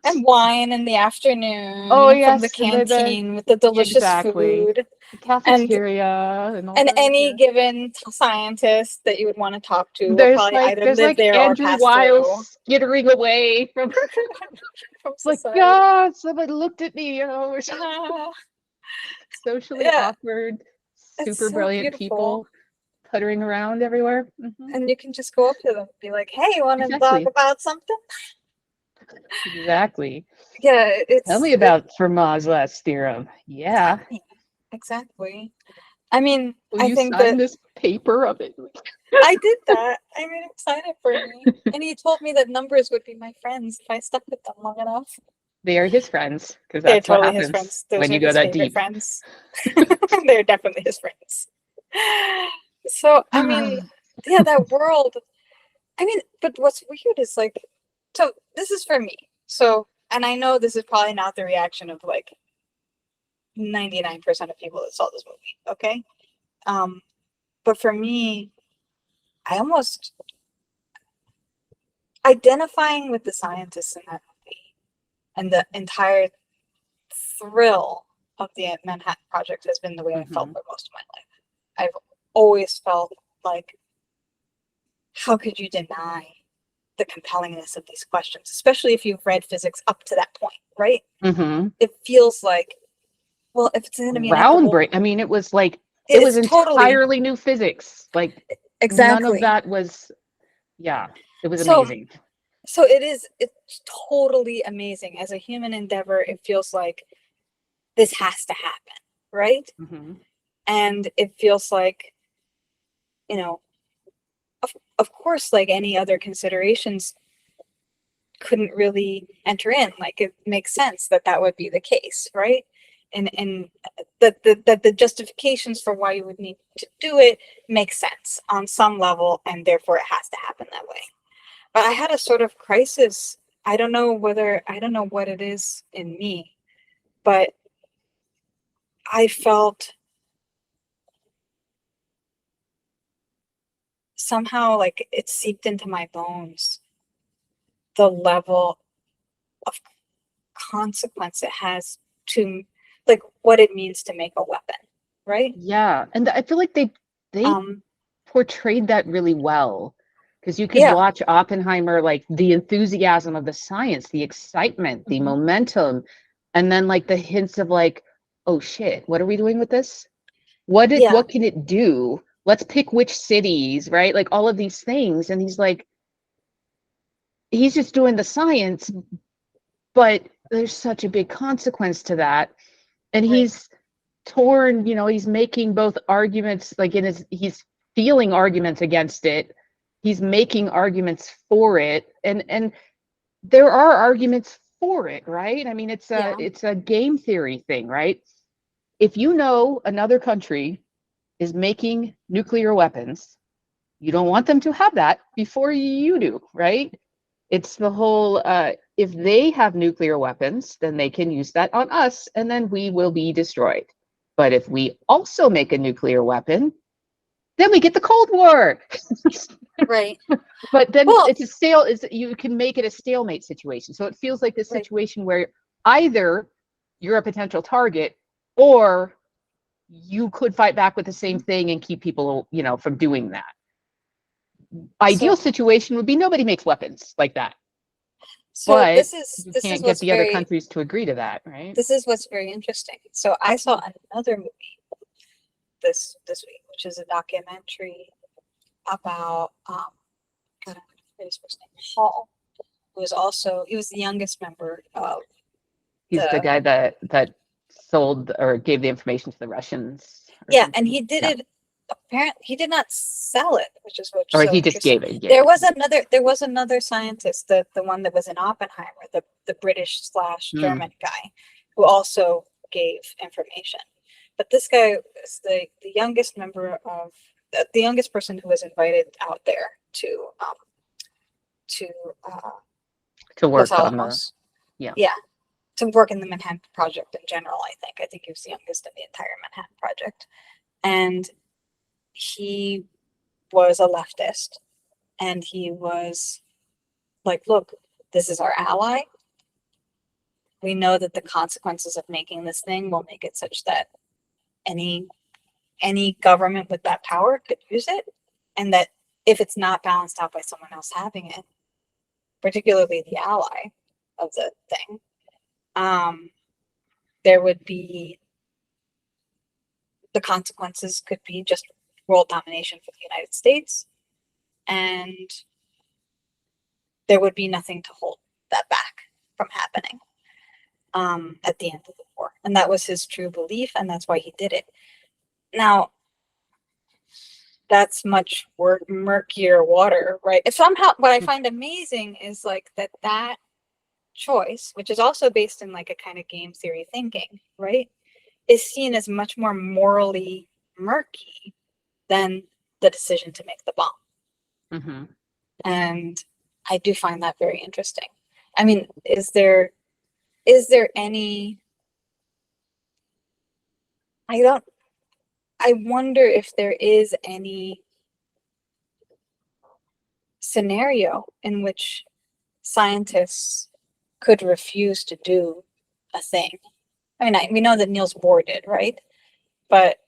and wine in the afternoon. Oh yes, from the canteen with the delicious food, the cafeteria, and any given scientist that you would want to talk to. There's will probably either live there Andrew or pass Wiles skittering away from. God, somebody looked at me, socially awkward, super brilliant people puttering around everywhere. And you can just go up to them and be like, hey, you want to talk about something? Exactly. Yeah, tell me about Fermat's last theorem. Yeah, exactly. I mean, will you sign this paper of it? I did that. I made him sign it for me, and he told me that numbers would be my friends if I stuck with them long enough. They are his friends, because that's what happens his friends. When you go that deep. Friends. They're definitely his friends. So I mean, yeah, that world. I mean, but what's weird is so this is for me. So, and I know this is probably not the reaction of 99% of people that saw this movie. Okay. But for me, I almost identifying with the scientists in that movie and the entire thrill of the Manhattan Project has been the way I felt for most of my life. I've always felt how could you deny the compellingness of these questions, especially if you've read physics up to that point, right? It feels well, if it's going to be groundbreaking. I mean, it was it was entirely new physics. None of that was. Yeah, it was amazing. So it's totally amazing. As a human endeavor, it feels like this has to happen, right? And it feels of course, like any other considerations, couldn't really enter in. Like, it makes sense that that would be the case, right? And that the justifications for why you would need to do it make sense on some level, and therefore it has to happen that way. But I had a sort of crisis. I don't know what it is in me, but I felt somehow like it seeped into my bones, the level of consequence it has to, like, what it means to make a weapon, right? Yeah, and I feel like they Um, portrayed that really well, because you could yeah. watch Oppenheimer, like the enthusiasm of the science, the excitement, the Mhm. momentum, and then like the hints of like, oh shit, what are we doing with this? Yeah. What can it do? Let's pick which cities, right? Like all of these things. And he's like, he's just doing the science, but there's such a big consequence to that. And Right. he's torn, he's making both arguments, like he's feeling arguments against it. He's making arguments for it. And there are arguments for it, right? I mean, Yeah. it's a game theory thing, right? If you know another country is making nuclear weapons, you don't want them to have that before you do, right? It's the whole if they have nuclear weapons, then they can use that on us and then we will be destroyed. But if we also make a nuclear weapon, then we get the Cold War. Right. But then Well, it's a stale is you can make it a stalemate situation. So it feels like this right. situation where either you're a potential target or you could fight back with the same thing and keep people, from doing that. Ideal So, situation would be nobody makes weapons like that, so but this is you this is can't get what's the other very countries to agree to that, right? this is what's very interesting. So I saw another movie this week, which is a documentary about God, I'm gonna forget his first name, Hall, who was also he was the youngest member of He's the the guy that sold or gave the information to the Russians or yeah, and something. he did Yeah, it. Apparently, he did not sell it, which is what's or so he just interesting. gave it. He gave it. There was another scientist, the one that was in Oppenheimer, the British slash Mm. German guy, who also gave information. But this guy is the youngest member of the youngest person who was invited out there to To Los work on the Alamos. yeah. Yeah, to work in the Manhattan Project in general. I think he was the youngest in the entire Manhattan Project, and he was a leftist, and he was like, look, this is our ally. We know that the consequences of making this thing will make it such that any any government with that power could use it, and that if it's not balanced out by someone else having it, particularly the ally of the thing, um, there would be the consequences could be just world domination for the United States, and there would be nothing to hold that back from happening at the end of the war. And that was his true belief, and that's why he did it. Now, that's much murkier water, right? If somehow, what I find amazing is like that choice, which is also based in like a kind of game theory thinking, right, is seen as much more morally murky than the decision to make the bomb. Mm-hmm. And I do find that very interesting. I mean, is there any, I don't, I wonder if there is any scenario in which scientists could refuse to do a thing. I mean, we know that Niels Bohr did, right? But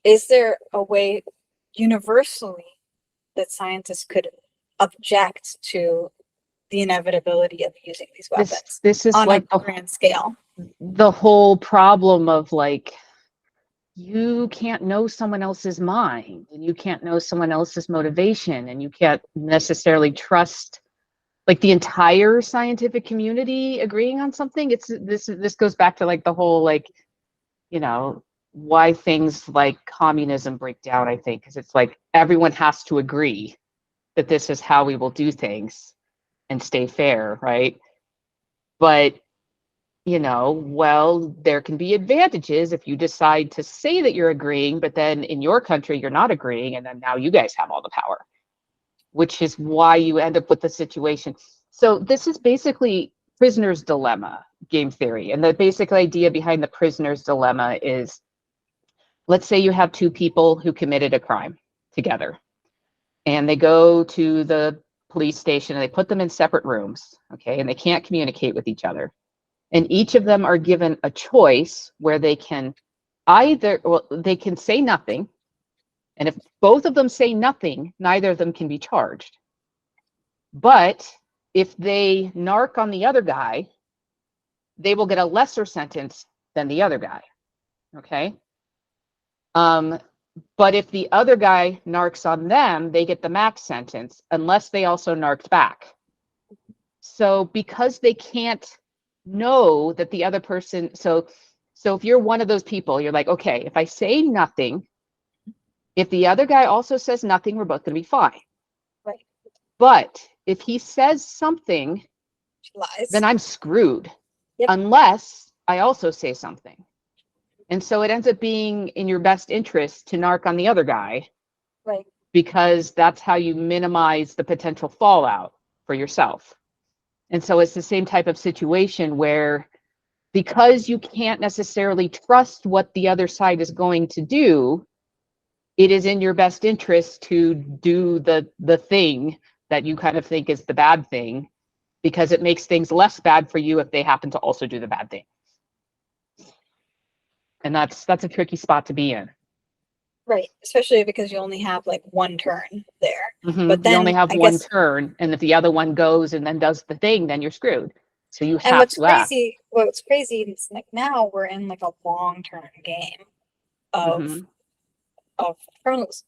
is there a way universally that scientists could object to the inevitability of using these weapons This is on a like grand scale? the whole problem of like you can't know someone else's mind and you can't know someone else's motivation and you can't necessarily trust like the entire scientific community agreeing on something. It's this goes back to like the whole like, you know, why things like communism break down, I think, because it's like everyone has to agree that this is how we will do things. and stay fair, right? But, well, there can be advantages if you decide to say that you're agreeing, but then in your country, you're not agreeing. And then now you guys have all the power, which is why you end up with the situation. So this is basically prisoner's dilemma game theory. And the basic idea behind the prisoner's dilemma is, let's say you have two people who committed a crime together, and they go to the police station and they put them in separate rooms, okay, and they can't communicate with each other. And each of them are given a choice where they can they can say nothing. And if both of them say nothing, neither of them can be charged. But if they narc on the other guy, they will get a lesser sentence than the other guy. Okay. But if the other guy narcs on them, they get the max sentence unless they also narked back. So because they can't know that the other person, so if you're one of those people, you're like, okay, if I say nothing, if the other guy also says nothing, we're both going to be fine. Right. But if he says something, Lies. then I'm screwed. Yep. Unless I also say something. And so it ends up being in your best interest to narc on the other guy. Right. Because that's how you minimize the potential fallout for yourself. And so it's the same type of situation where, because you can't necessarily trust what the other side is going to do, it is in your best interest to do the thing that you kind of think is the bad thing, because it makes things less bad for you if they happen to also do the bad thing. And that's a tricky spot to be in. Right, especially because you only have like one turn there. Mm-hmm. But then you only have I one guess, turn, and if the other one goes and then does the thing, then you're screwed. So you and have to act. what's crazy is like now we're in like a long-term game of Mm-hmm. of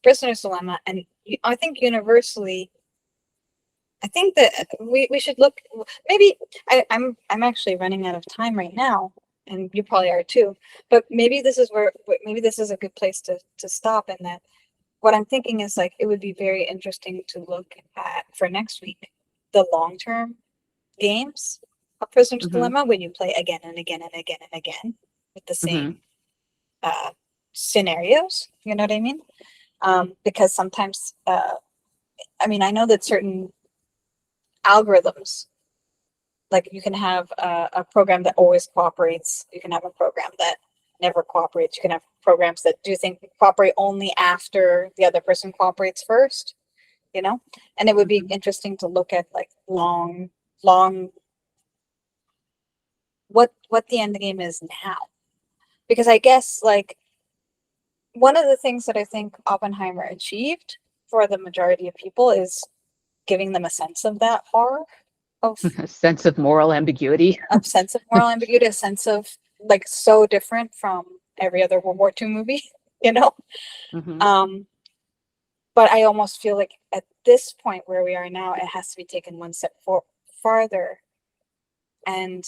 prisoner's dilemma, and I think universally, I think that we should look. Maybe I'm actually running out of time right now, and you probably are too. But maybe this is maybe this is a good place to stop. And that what I'm thinking is like it would be very interesting to look at for next week the long term games of Prisoner's Mm-hmm. Dilemma when you play again and again and again and again with the same scenarios. You know what I mean? Because sometimes, I mean, I know that certain algorithms, like you can have a program that always cooperates, you can have a program that never cooperates, you can have programs that do things cooperate only after the other person cooperates first, you know. And it would be interesting to look at like long what the end game is now, because I guess like one of the things that I think Oppenheimer achieved for the majority of people is giving them a sense of that horror, of A sense of moral ambiguity. a sense of moral ambiguity, a sense of like so different from every other World War II movie, you know. Mm-hmm. But I almost feel like at this point where we are now, it has to be taken one step farther. And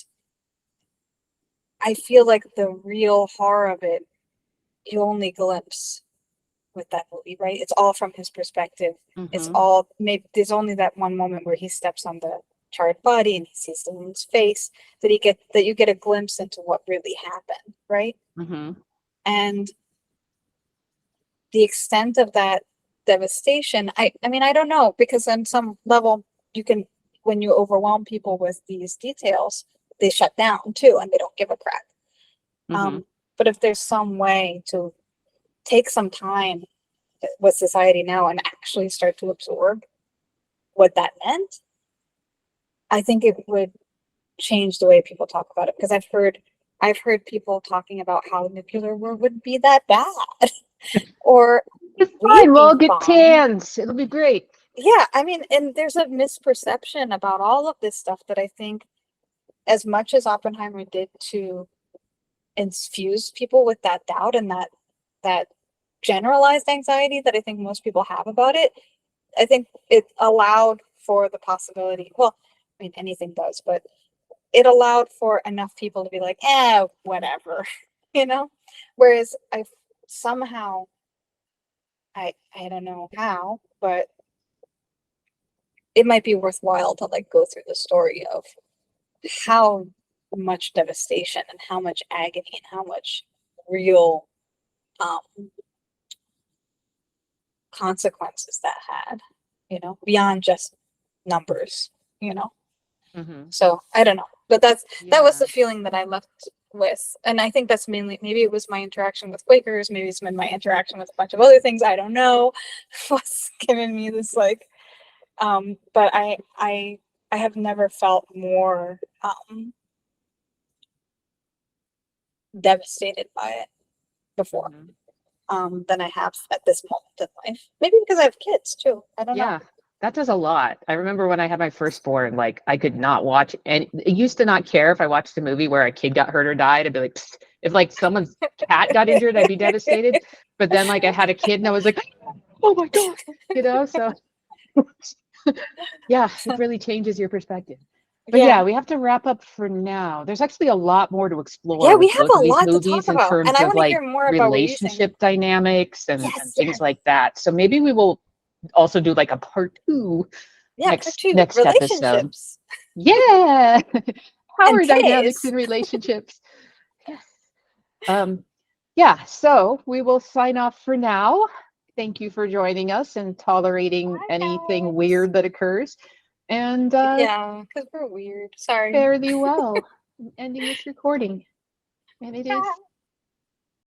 I feel like the real horror of it, you only glimpse with that movie, right? It's all from his perspective. It's Mm-hmm. all, maybe there's only that one moment where he steps on the charred body and he sees the woman's face, that you get a glimpse into what really happened, right? Mm-hmm. And the extent of that devastation, I mean, I don't know, because on some level you can, when you overwhelm people with these details, they shut down too and they don't give a crap. Mm-hmm. But if there's some way to take some time with society now and actually start to absorb what that meant, I think it would change the way people talk about it. Because I've heard people talking about how nuclear war wouldn't be that bad, or It's we'd fine. We'll be all get fine. tans. It'll be great. Yeah, I mean, and there's a misperception about all of this stuff that I think, as much as Oppenheimer did to infuse people with that doubt and that generalized anxiety that I think most people have about it, I think it allowed for the possibility. Well, I mean, anything does, but it allowed for enough people to be like, whatever, you know? Whereas somehow, I don't know how, but it might be worthwhile to like go through the story of how much devastation and how much agony and how much real um, consequences that had, beyond just numbers, you know. Mm-hmm. So I don't know, but that was Yeah. the feeling that I left with, and I think that's mainly, maybe it was my interaction with Quakers, maybe it's been my interaction with a bunch of other things. I don't know what's giving me this like, but I have never felt more devastated by it before. Mm-hmm. Than I have at this moment in life. Maybe because I have kids too. I don't know. Yeah, that does a lot. I remember when I had my firstborn, like I could not watch any. It used to not care if I watched a movie where a kid got hurt or died. I'd be like, "Psst." If like someone's cat got injured, I'd be devastated. But then like I had a kid and I was like, oh my God, So yeah, it really changes your perspective. But Yeah. yeah, we have to wrap up for now. There's actually a lot more to Yeah, explore we with have both a of these lot to talk movies in about. And terms I of want to like hear more about what you think. relationship dynamics and Yes, things yes. like that. So maybe we will also do like a part two Yeah, part next two, next episode. relationships Yeah. and Power dynamics titties. in relationships. Yes. Yeah, so we will sign off for now. Thank you for joining us and tolerating Bye, anything guys. weird that occurs. And Yeah, because we're weird. Sorry. fare thee well. I'm ending this recording. And it is Bye.